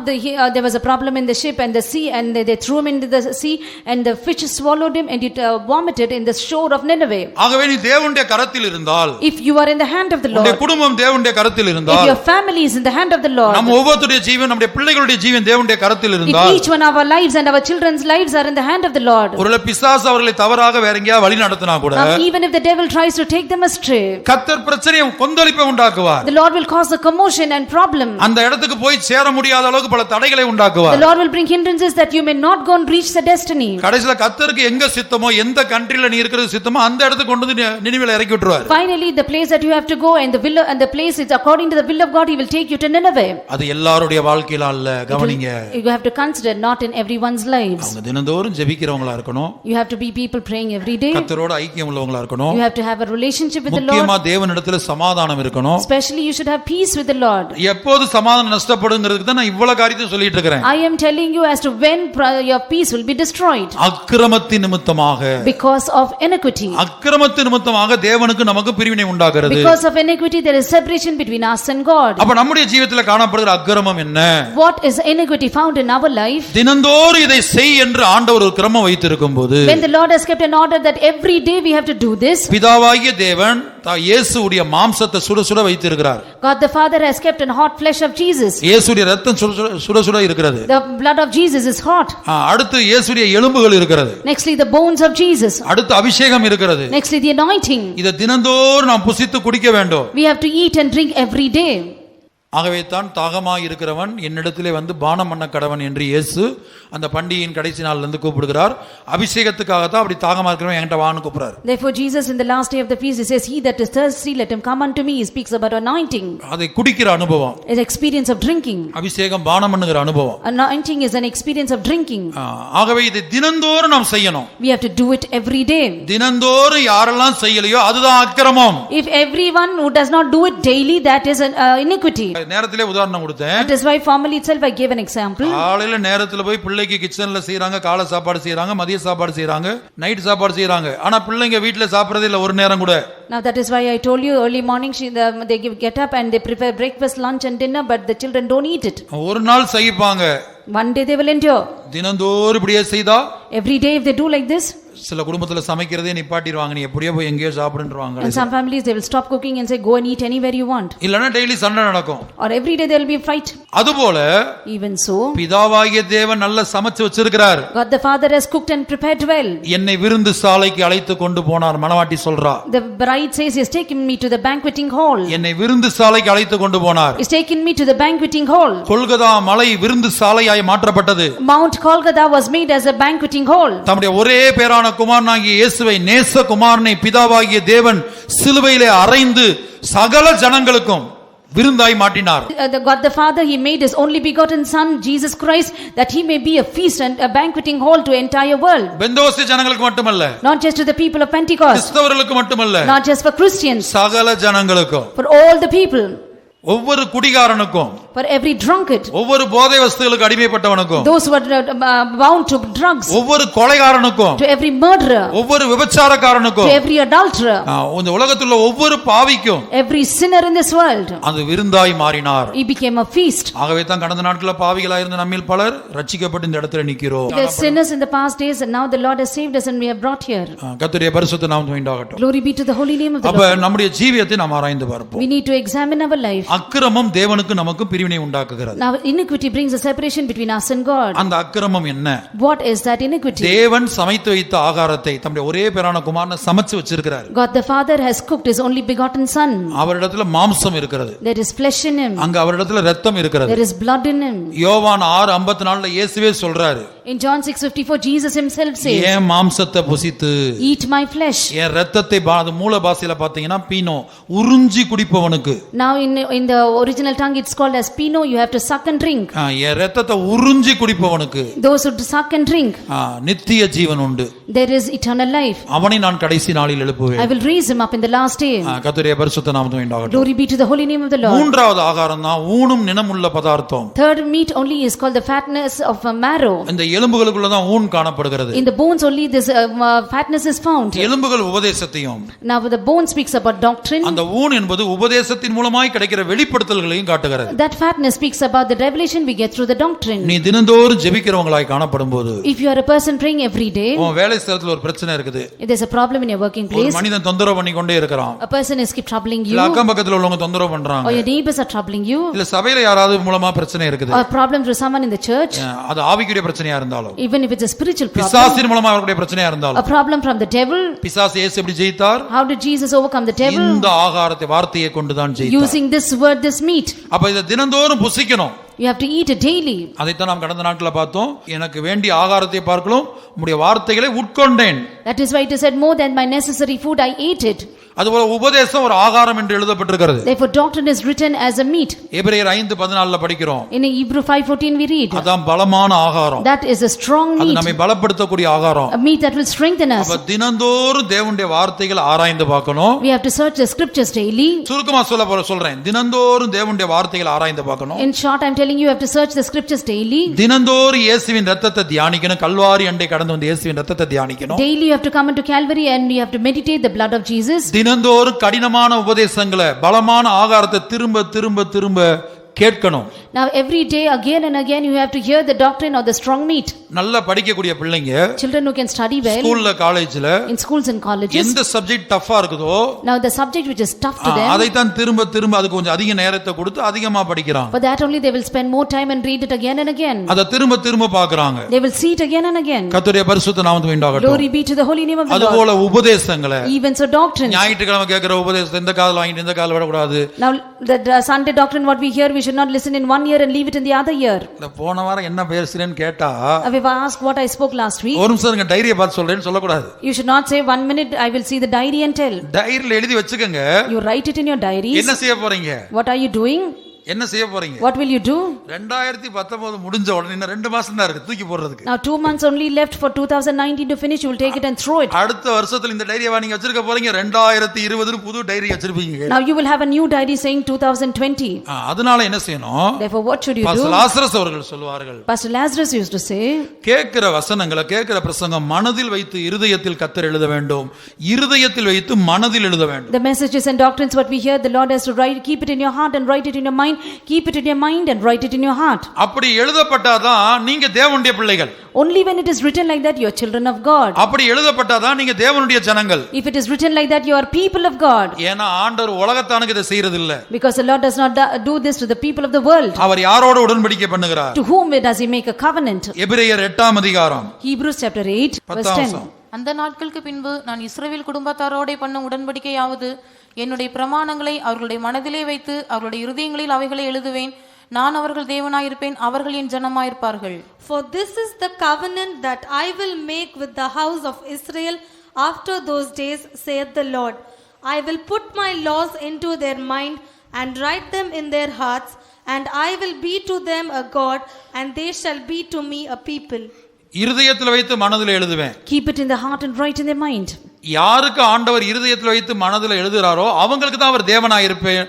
there was a problem in the ship and the sea, and they threw him into the sea, and the fish swallowed him, and it vomited in the shore of Nineveh. ஆகவே நீ தேவனுடைய கரத்தில் இருந்தால், if you are in the hand of the Lord, உன்னுடைய குடும்பம் தேவனுடைய கரத்தில் இருந்தால், if your family is in the hand of the Lord, நம்ம ஒவ்வொருடைய ஜீவன், நம்முடைய பிள்ளைகளுடைய ஜீவன் தேவனுடைய கரத்தில் இருந்தால், if each one of our lives and our children's lives are in the hand of the Lord, ஒருவேளை பிசாசு அவர்களை தவறாக வேற எங்கேயாவது வழி நடத்தினா கூட, even if the devil tries to take them astray, கர்த்தர் பிரச்சனையை கொந்தளிப்பை உண்டாக்குவார். the Lord will cause a commotion and problem. அந்த இடத்துக்கு போய் சேர முடியாத அளவுக்கு பல தடைகளை உண்டாக்குவார். The Lord will bring hindrances that you may not go and reach the destiny. கடைசில கர்த்தருக்கு எங்க சித்தமோ, எந்த கண்ட்ரில நீ இருக்கிறது சித்தமோ அந்த இடத்துக்கு கொண்டு வந்து நினிவேல இறக்கி விட்டுருவார். Finally the place that you have to go and the place is according to the will of God, he will take you to Nineveh. அது எல்லாருடைய வாழ்க்கையில அல்ல, கவனிங்க. You have to consider not in everyone's lives. அவங்க தினந்தோறும் ஜெபிக்கிறவங்களா இருக்கணும். You have to be people praying every day. கர்த்தரோட ஐக்கியம் உள்ளவங்களா இருக்கணும். You have to have a relationship with the Lord. முக்கியமா தேவனிடத்தில் சமாதானம் இருக்கணும். Especially you should have peace with the Lord. எப்போது சமாதானம் நஷ்டப்படுங்கிறதுக்கு தான் நான் இவ்வளவு காரியத்தை சொல்லிட்டு இருக்கேன். I am telling you as to when your peace will be destroyed. அக்கிரமத்தின் நிமித்தமாக, because of iniquity. அக்கிரமத்தின் நிமித்தமாக தேவனுக்கு நமக்கு பிரிவினை உண்டாகிறது. because of iniquity there is separation between us and God. அப்ப நம்முடைய ஜீவிதத்தில் காணப்படுகிற அக்கிரமம் என்ன? what is iniquity found in our life? தினந்தோறும் இதை செய் என்று ஆண்டவர் ஒரு கிரமம் வைத்திருக்கும்போது, when the Lord has kept an order that every day we have to do this, பிதாவாகிய தேவன் இயேசுவுடைய மாம்சத்தை சுட சுட வைத்திருக்கிறார். God the Father has kept an hot flesh of Jesus. இயேசுவுடைய இரத்தம் சுட சுட இருக்கிறது. the blood of Jesus is hot. அடுத்து இயேசுவுடைய எலும்புகள் இருக்கிறது. nextly the bones of Jesus. அடுத்து அபிஷேகம் இருக்கிறது. nextly the anointing. இத தினந்தோறும் நாம் புசித்து குடிக்க வேண்டும். we have to eat and drink every day. ஆகவே தான் தாகமாய் இருக்கிறவன் என்னிடத்திலே வந்து பானம் பண்ண கடவன் என்று இயேசு அந்த பண்டிகையின் கடைசி நாள்ல இருந்து கூப்பிடுகிறார். அபிஷேகத்துக்காக தான் அப்படி தாகமா இருக்கிறவன் என்கிட்ட வான்னு கூப்பிடுறார். therefore Jesus in the last day of the feast he says, he that is thirsty let him come unto me. he speaks about anointing. அதை குடிக்கிற அனுபவம், an experience of drinking. அபிஷேகம் பானம் பண்ணுகிற அனுபவம். anointing is an experience of drinking. ஆகவே இதை தினந்தோறும் நாம் செய்யணும். we have to do it every day. தினந்தோறும் யாரெல்லாம் செய்யலையோ அதுதான் அக்கிரமம். if everyone who does not do it daily, that is an iniquity. நேரத்திலே உதாரணம் கொடுத்தேன். that is why formally itself I gave an example. காலையில நேரத்துல போய் பிள்ளைக்கு கிச்சன்ல செய்றாங்க, காலை சாப்பாடு செய்றாங்க, மதிய சாப்பாடு செய்றாங்க, நைட் சாப்பாடு செய்றாங்க. ஆனா பிள்ளைங்க வீட்ல சாப்பிடுறதே இல்ல ஒரு நேரம் கூட. now that is why I told you early morning they get up and they prepare breakfast, lunch and dinner, but the children don't eat it. ஒரு நாள் சகிப்பாங்க, one day they will endure. தினந்தோறும் இப்படியே செய்தா, every day if they do like this, சில குடும்பத்துல சமைக்கிறதே நிப்பாட்டிடுவாங்க, நீ எப்படியே போய் எங்கேயோ சாப்பிடுன்றாங்க. and some families they will stop cooking and say go and eat anywhere you want. இல்லனா டெய்லி சண்டை நடக்கும். or every day there will be a fight. அதுபோல even so பிதாவாகிய தேவன் நல்ல சமைச்சு வச்சிருக்கிறார். God the Father has cooked and prepared well. என்னை விருந்து சாலைக்கு அழைத்து கொண்டு போனார், மணவாட்டி சொல்றா. the bride says he has taken me to the banqueting hall. என்னை விருந்து சாலைக்கு அழைத்து கொண்டு போனார். he has taken me to the banqueting hall. Golgotha மலை விருந்து சாலையாய் மாற்றப்பட்டது. Mount Golgotha was made as a banqueting hall. தம்முடைய ஒரே பேரான குமாரனாகிய இயேசுவை, நேச குமாரனை பிதாவாகிய தேவன் சிலுவையிலே அறைந்து சகல ஜனங்களுக்கும் விருந்தாய் மாட்டினார். God the Father, he made his only begotten son Jesus Christ that he may be a feast and a banqueting hall to entire world. பெந்தோஸ்தே ஜனங்களுக்கு மட்டுமல்ல, Not just to the people of Pentecost, கிறிஸ்தவர்களுக்கு மட்டுமல்ல, not just for Christians, சகல ஜனங்களுக்கும், for all the people, ஒவ்வொரு குடிகாரனுக்கும், for every drunkard, ஒவ்வொரு போதை வஸ்துகளுக்கு அடிமைப்பட்டவனுக்கும், those who are bound to drugs, ஒவ்வொரு கொலைகாரனுக்கும், to every murderer, ஒவ்வொரு விபச்சாரக்காரனுக்கும், to every adulterer, இந்த உலகத்துல ஒவ்வொரு பாவிக்கும் every sinner in this world, அது விருந்தாய் மாறினார். he became a feast. ஆகவே தான் கடந்த நாட்கள பாவிகளா இருந்த நம்மில் பலர் ரட்சிக்கப்பட்டு இந்த இடத்துல நிக்கிறோம். The sinners in the past days, and now the Lord has saved us and we are brought here. கர்த்தருடைய பரிசுத்த நாமம் உண்டாகட்டும். Glory be to the holy name of the அப்ப Lord. நம்முடைய ஜீவியத்தை நாம் ஆராய்ந்து பார்ப்போம். We need to examine our life. அக்கிரமம் தேவனுக்கு நமக்கு பிரிவினை உண்டாக்குகிறது. Now iniquity brings a separation between us and God. அந்த அக்கிரமம் என்ன? What is that iniquity? தேவன் சமைத்து வைத்த ஆகாரத்தை தம்முடைய ஒரே பேரான குமாரனை சமைச்சு வச்சிருக்கிறார். God the Father has cooked his only begotten son. அவரிடத்துல மாம்சம் இருக்கிறது. There is flesh in him. அங்க அவரிடத்துல இரத்தம் இருக்கிறது. There is blood in him. யோவான் 6:54 இயேசுவே சொல்றாரு. In John 6:54 Jesus himself says, என் மாம்சத்தை புசித்து eat my flesh. என் இரத்தத்தை மூல பாஷையில பாத்தீங்கன்னா பீனோ உறிஞ்சி குடிப்பவனுக்கு. Now in the original tongue it's called as pino, you have to suck and drink. என் இரத்தத்தை உறிஞ்சி குடிப்பவனுக்கு, those who suck and drink, நித்திய ஜீவன் உண்டு. there is eternal life. அவனை நான் கடைசி நாளில் எழுப்புவேன். I will raise him up in the last day. கர்த்தருடைய பரிசுத்த நாமம் உண்டாகட்டும். Glory be to the holy name of the Lord. மூன்றாவது ஆகாரம் தான் ஊனும் நினமுள்ள பதார்த்தம். Third meat only is called the fatness of a marrow. இந்த எலும்புகளுக்குள்ள தான் ஊன் காணப்படுகிறது. In the bones only this fatness is found. எலும்புகள் உபதேசத்தையும், Now the bone speaks about doctrine. அந்த ஊன் என்பது உபதேசத்தின் மூலமாய் கிடைக்கிற வெளிப்படுத்தல்களையும் காட்டுகிறது. That fatness speaks about the revelation we get through the doctrine. நீ தினந்தோறும் ஜெபிக்கிறவங்களாய் காணப்படும்போது, If you are a person praying every day, உன் வேலை ஸ்தலத்துல ஒரு பிரச்சனை இருக்குது, if there's a problem in your working ஒரு place, மனிதன் தொந்தரவு பண்ணி கொண்டே இருக்கிறான், a person is keep troubling you, இல்ல அக்கம் பக்கத்துல உள்ளவங்க தொந்தரவு பண்றாங்க, or your neighbors are troubling you, இல்ல சபையில யாராவது மூலமா பிரச்சனை இருக்குது, or problem through someone in the church, அது ஆவிக்குரிய பிரச்சனையா இருந்தாலும், even if it's a spiritual problem, பிசாசின் மூலமா அவருடைய பிரச்சனையா இருந்தாலும், a problem from the devil, பிசாசு இயேசு எப்படி ஜெயித்தார்? how did Jesus overcome the devil? இந்த ஆகாரத்தை வார்த்தையை கொண்டுதான் ஜெயித்தார். Using this word, this meat. அப்ப இத தினந்தோறும் புசிக்கணும். You have to eat it daily. அதைத்தான் நாம் கடந்த நாட்கள பார்த்தோம். எனக்கு வேண்டிய ஆகாரத்தை பார்க்கலாம் உம்முடைய வார்த்தைகளை உட்கொண்டேன். That is why it is said, more than my necessary food I ate it. அதுபோல உபதேசம் ஒரு ஆகாரம் என்று எழுதப்பட்டிருக்கிறது. Therefore doctrine is written as a meat. எபிரேயர் 5:14 படிக்கிறோம். In Hebrew 5:14 we read, அதான் பலமான ஆகாரம். that is a strong அது meat, நம்மை பலப்படுத்தக்கூடிய ஆகாரம். a meat that will strengthen us. அப்ப தினந்தோறும் தேவனுடைய வார்த்தைகளை ஆராய்ந்து பார்க்கணும். We have to search the scriptures daily. சுருக்கமா சொல்றேன், தினந்தோறும் தேவனுடைய வார்த்தைகளை ஆராய்ந்து பார்க்கணும். In short, I'm telling you, you have to search the scriptures daily. தினந்தோறும் இயேசுவின் இரத்தத்தை தியானிக்கணும். கல்வாரி அண்டை கடந்து வந்து இயேசுவின் இரத்தத்தை தியானிக்கணும். Daily you have to come into Calvary and you have to meditate the blood of Jesus. தினந்தோறும் கடினமான உபதேசங்களை, பலமான ஆகாரத்தை திரும்ப திரும்ப திரும்ப கேட்கணும். Now every day again and again you have to hear the doctrine of the strong meat. நல்லா படிக்கக்கூடிய பிள்ளைங்க, Children who can study well, ஸ்கூல்ல காலேஜ்ல in schools and colleges, எந்த சப்ஜெக்ட் டஃபா இருக்குதோ, now the subject which is tough to them, அதை தான் திரும்ப திரும்ப அதுக்கு கொஞ்சம் அதிக நேரத்தை கொடுத்து அதிகமா படிக்கிறாங்க. for that only they will spend more time and read it again and again. அதை திரும்ப திரும்ப பார்க்கறாங்க. They will see it again and again. கர்த்தருடைய பரிசுத்த நாமத்துக்கு உண்டாகட்டும். Glory be to the holy name of the Lord. அதுபோல உபதேசங்களை, Even so doctrine. ஞாயிற்றுக்கிழமை கேட்கிற உபதேசத்தை இந்த காதுல வாங்கிட்டு இந்த காதுல விடக்கூடாது. Now the Sunday doctrine what we hear, we should not listen in one year and leave it in the other year. இந்த போன வாரம் என்ன பேசுறேன்னு கேட்டா, If I ask what I spoke last week, ஒரு நிமிஷம் நீங்க டைரியை பார்த்து சொல்றேன்னு சொல்லக்கூடாது. you should not say 1 minute I will see the diary and tell. டைரியில எழுதி வச்சுக்கங்க. You write it in your diaries. என்ன செய்ய போறீங்க? What are you doing? என்ன செய்ய போறீங்க? What will you do? 2019 முடிஞ்ச உடனே இன்னும் 2 மாசம் தான் இருக்கு தூக்கி போடுறதுக்கு. Now 2 months only left for 2019 to finish. You will take it and throw it. அடுத்த வருஷத்துல இந்த டைரியை நீங்க வச்சிருக்க போறீங்க. 2020 புது டைரி வச்சிருப்பீங்க. Now you will have a new diary saying 2020. அதனால என்ன செய்யணும்? Therefore what should you do? Pastor Lazarus அவர்கள் சொல்வார்கள், Pastor Lazarus used to say, கேட்கிற வசனங்களை, கேட்கிற பிரசங்கம் மனதில் வைத்து இருதயத்தில் கர்த்தர் எழுத வேண்டும், இருதயத்தில் வைத்து மனதில் எழுத வேண்டும். the messages and doctrines what we hear, the Lord has to write, keep it in your heart and write it in your mind, keep it in your mind and write it in your heart. அப்படி எழுதப்பட்டாதான் நீங்க தேவனுடைய பிள்ளைகள். Only when it is written like that you are children of God. அப்படி எழுதப்பட்டாதான் நீங்க தேவனுடைய ஜனங்கள். If it is written like that you are people of God. ஏனா ஆண்டவர் உலகத்தானுக்கு இதை செய்யறது இல்ல. Because the Lord does not do this to the people of the world. அவர் யாரோடு உடன்படிக்கை பண்ணுகிறார்? To whom does he make a covenant? எபிரேயர் 8 அதிகாரம் Hebrews chapter 8 verse 10. அந்த நாட்களுக்கு பின்பு நான் இஸ்ரவேல் குடும்பத்தாரோடே பண்ணும் உடன்படிக்கையாவது, என்னுடைய பிரமாணங்களை அவர்களுடைய மனதிலே வைத்து அவர்களுடைய இருதயங்களில் அவைகளை எழுதுவேன். நான் அவர்கள் தேவனாயிருப்பேன், அவர்கள் என் ஜனமாயிருப்பார்கள். For this is the covenant that I will make with the house of Israel after those days, saith the Lord. I will put my laws into their mind and write them in their hearts, and I will be to them a God, and they shall be to me a people. இருதயத்தில் வைத்து மனதில் எழுதுவேன். Keep it in the heart and write in their mind. யாருக்கு ஆண்டவர் இருதயத்தில் வைத்து மனதில் எழுதுறாரோ அவங்களுக்கு தான் அவர் தேவனாய் இருப்பேன்,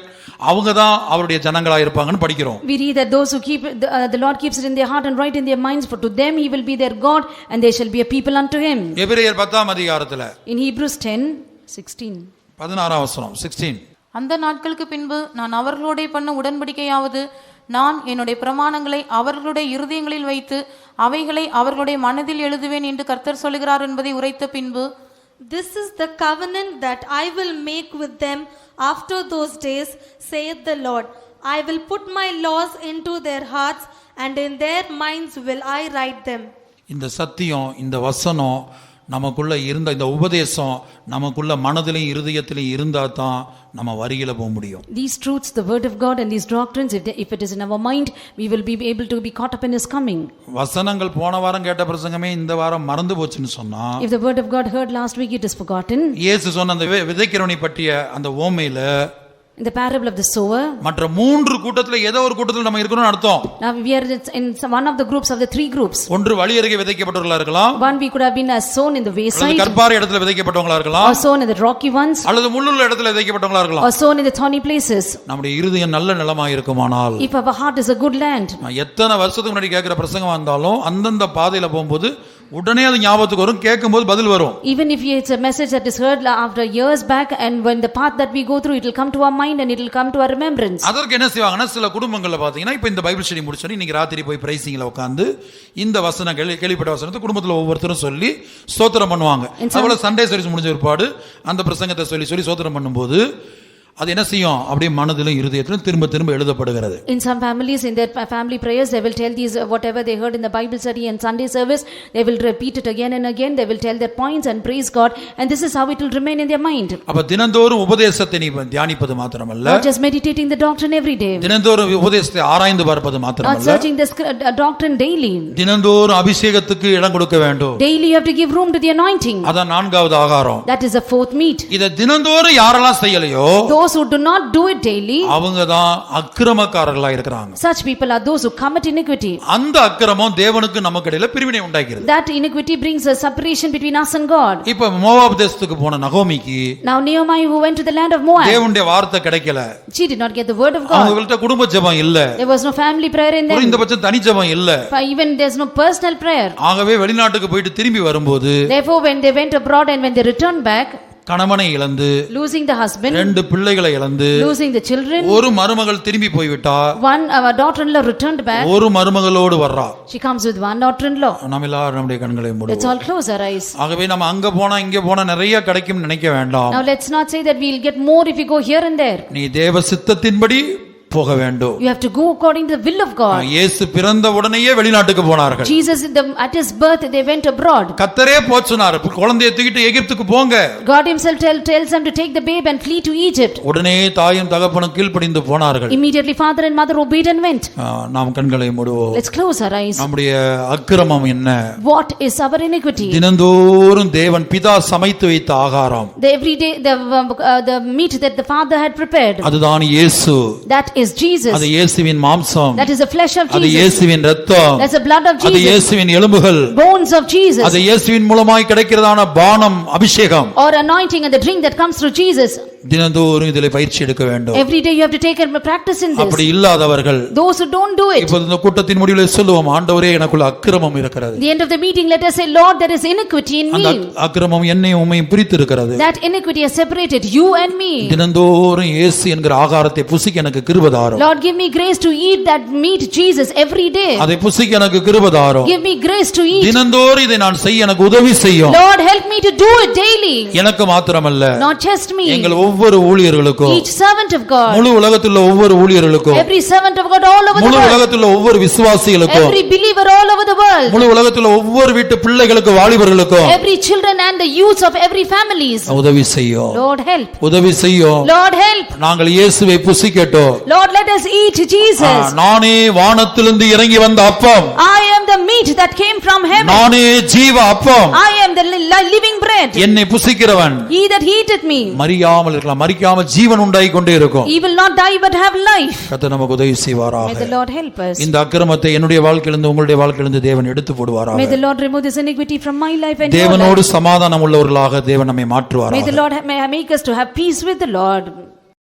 அவங்க தான் அவருடைய ஜனங்களாய் இருப்பாங்கன்னு படிக்கிறோம். We read that those who keep it, the Lord keeps it in their heart and write in their minds, for to them he will be their God, and they shall be a people unto him. எபிரேயர் 10 அதிகாரத்துல In Hebrews 10:16. 16 வசனம் 16. அந்த நாட்களுக்கு பின்பு நான் அவர்களோடே பண்ண உடன்படிக்கையாவது, நான் என்னுடைய பிரமாணங்களை அவர்களுடைய இருதயங்களில் வைத்து அவைகளை அவர்களுடைய மனதில் எழுதுவேன் என்று கர்த்தர் சொல்கிறார் என்பதை உரைத்த பின்பு, This is the covenant that I will make with them after those days, saith the Lord. I will put my laws into their hearts, and in their minds will I write them. இந்த சத்தியம், இந்த வசனம் நமக்குள்ள இருந்த, இந்த உபதேசம் நமக்குள்ள மனதிலையும் இருதயத்திலையும் இருந்தா தான் நம்ம வரியில போக முடியும். These truths, the word of God and these doctrines, if it is in our mind, we will be able to be caught up in his coming. வசனங்கள் போன வாரம் கேட்ட பிரசங்கமே இந்த வாரம் மறந்து போச்சுன்னு சொன்னா, If the word of God heard last week, it is forgotten. இயேசு சொன்ன அந்த விதைக்கிறவனை பற்றிய அந்த ஓமையில, In the parable of the sower, மற்ற 3 கூட்டத்துல ஏதோ ஒரு கூட்டத்துல நம்ம இருக்கணும்னு அர்த்தம். now we are in one of the groups of the 3 groups. ஒன்று வழி அருகே விதைக்கப்பட்டவர்களா இருக்கலாம், One we could have been as sown in the அல்லது wayside, கற்பாறை இடத்துல விதைக்கப்பட்டவங்களா or இருக்கலாம், sown in the rocky ones, அல்லது முள்ளுள்ள இடத்துல விதைக்கப்பட்டவங்களா இருக்கலாம். or sown in the thorny places. நம்முடைய இருதயம் நல்ல நிலமாய் இருக்குமானால், If our heart is a good land, நான் எத்தனை வருஷத்துக்கு முன்னாடி கேட்கிற பிரசங்கமா இருந்தாலும் அந்தந்த பாதையில போகும்போது உடனே அது ஞாபகத்துக்கு வரும், கேட்கும்போது பதில் வரும். even if it's a message that is heard after years back, and when the path that we go through, it will come to our mind and it will come to our remembrance. அதற்கு என்ன செய்வாங்கன்னா, சில குடும்பங்கள்ல பாத்தீங்கன்னா, இப்ப இந்த Bible study முடிச்சோம், இன்னைக்கு ராத்திரி போய் பிரைசிங்ல உட்கார்ந்து இந்த வசனம் கேள்விப்பட்ட வசனத்தை குடும்பத்துல ஒவ்வொருத்தரும் சொல்லி ஸ்தோத்திரம் பண்ணுவாங்க. அதுபோல சண்டே சர்வீஸ் முடிஞ்ச பிற்பாடு அந்த பிரசங்கத்தை சொல்லி சொல்லி ஸ்தோத்திரம் பண்ணும்போது அது என்ன செய்யும், அப்படியே மனதிலும் இருதயத்திலும் திரும்ப திரும்ப எழுதப்படுகிறது. In some families, in their family prayers, they will tell these whatever they heard in the Bible study and Sunday service, they will repeat it again and again. They will tell their points and praise God, and this is how it will remain in their mind. அப்ப தினந்தோறும் உபதேசத்தை நீ தியானிப்பது மாத்திரமல்ல, Not just meditating the doctrine every day, தினந்தோறும் உபதேசத்தை ஆராய்ந்து பார்ப்பது not மாத்திரமல்ல, searching the doctrine daily. தினந்தோறும் அபிஷேகத்துக்கு இடம் கொடுக்க வேண்டும். Daily you have to give room to the anointing. அதான் 4வது ஆகாரம். That is the 4th meat. இத தினந்தோறும் யாரெல்லாம் செய்யலையோ Those who do not do it daily, அவங்க தான் அக்கிரமக்காரர்களா இருக்கிறாங்க. such people are those who commit iniquity. அந்த அக்கிரமம் தேவனுக்கு நமக்கு இடையில பிரிவினை உண்டாக்குறது. That iniquity brings a separation between us and God. இப்ப மோவாப் தேசத்துக்கு போன நகோமிக்கு, Now Nehemiah, who went to the land of Moab, தேவனுடைய வார்த்தை கிடைக்கல, she did not get the word of God. அவங்கள்ட்ட குடும்ப ஜெபம் இல்ல, There was no family prayer in them. இந்த பட்சம் தனி ஜெபம் இல்ல, Even there's no personal prayer. ஆகவே வெளிநாட்டுக்கு போயிட்டு திரும்பி வரும்போது Therefore, when they went abroad and when they returned back, கணவனை இழந்து, losing the husband, 2 பிள்ளைகளை இழந்து, losing the children, ஒரு மருமகள் திரும்பி போய்விட்டா, one our daughter-in-law returned back, ஒரு மருமகளோடு வர்றா. she comes with one daughter-in-law. நம்ம எல்லாரும் நம்முடைய கண்களை Let's மூடுவோம். all close our eyes. ஆகவே நம்ம அங்க போனா இங்க போனா நிறைய கிடைக்கும் நினைக்க வேண்டாம். Now let's not say that we'll get more if we go here and there. நீ தேவ சித்தத்தின்படி போக வேண்டும். You have to go according to the will of God. இயேசு பிறந்த உடனேயே வெளிநாட்டுக்கு போனார்கள். Jesus at his birth they went abroad. கர்த்தரே போச்சுனார், குழந்தையை தூக்கிட்டு எகிப்துக்கு போங்க. God himself tells them to take the babe and flee to Egypt. உடனே தாயும் தகப்பனும் கீழ்ப்படிந்து போனார்கள். Immediately father and mother obeyed and went. நாம் கண்களை மூடுவோம். Let's close our eyes. நம்முடைய அக்கிரமம் என்ன? What is our iniquity? தினந்தோறும் தேவன் பிதா சமைத்து வைத்த ஆகாரம், Every day the meat that the father had prepared, அதுதான் இயேசு. that is Jesus. அது இயேசுவின் மாம்சம், That is the flesh of அது Jesus. இயேசுவின் இரத்தம், That's the blood of அது Jesus. இயேசுவின் எலும்புகள், Bones of Jesus. அது இயேசுவின் மூலமாய் கிடைக்கிறதான பானம் அபிஷேகம். Or anointing and the drink that comes through Jesus. தினந்தோறும் இதிலே பயிற்சி எடுக்க வேண்டும். Every day you have to take and practice in அப்படி this. இல்லாதவர்கள், Those who don't do it, இப்போது இந்த கூட்டத்தின் முடிவில் சொல்லுவோம், ஆண்டவரே எனக்குள்ள அக்கிரமம் இருக்கிறது. the end of the meeting let us say, Lord, there is iniquity in அந்த me. அக்கிரமம் என்னையும் உம்மையும் பிரித்து இருக்கிறது. That iniquity has separated you and me. தினந்தோறும் இயேசு என்கிற ஆகாரத்தை புசிக்க எனக்கு கிருபை தாரும். Lord, give me grace to eat that meat Jesus every day. அதை புசிக்க எனக்கு கிருபை தாரும். Give me grace to eat. தினந்தோறும் இதை நான் செய்ய எனக்கு உதவி செய்யும். Lord, help me to do it daily. எனக்கு மாத்திரமல்ல, Not just me. எங்கள் ஒவ்வொரு ஊழியர்களுக்கும், Each servant of God. முழு உலகத்தில் உள்ள ஒவ்வொரு ஊழியர்களுக்கும், Every servant of God all over the முழு world. உலகத்தில் உள்ள ஒவ்வொரு விசுவாசிகளுக்கும், Every believer all over the world. முழு உலகத்தில் உள்ள ஒவ்வொரு வீட்டு பிள்ளைகளுக்கும், வாலிபர்களுக்கும் Every children and the youths of every families. உதவி செய்யும். Lord, help. உதவி செய்யும். Lord, help. நாங்கள் இயேசுவை புசிக்கட்டும். Lord, let us eat Jesus. நானே வானத்திலிருந்து இறங்கி வந்த அப்பம், I am the meat that came from heaven. நானே ஜீவ அப்பம், I am the living bread. என்னை புசிக்கிறவன் He that eateth me, மரியாமல் இருக்கலாம், மரிக்காம ஜீவன் உண்டாகி கொண்டே இருக்கும். he will not die but have life. கர்த்தர் நமக்கு உதவி May செய்வாராக. the Lord help us. இந்த அக்கிரமத்தை என்னுடைய வாழ்க்கையிலிருந்து உங்களுடைய வாழ்க்கையிலிருந்து தேவன் எடுத்து போடுவாராக. May the Lord remove this iniquity from my life and your தேவனோடு life. சமாதானம் உள்ளவர்களாக தேவன் நம்மை May மாற்றுவாராக. the Lord make us to have peace with the Lord.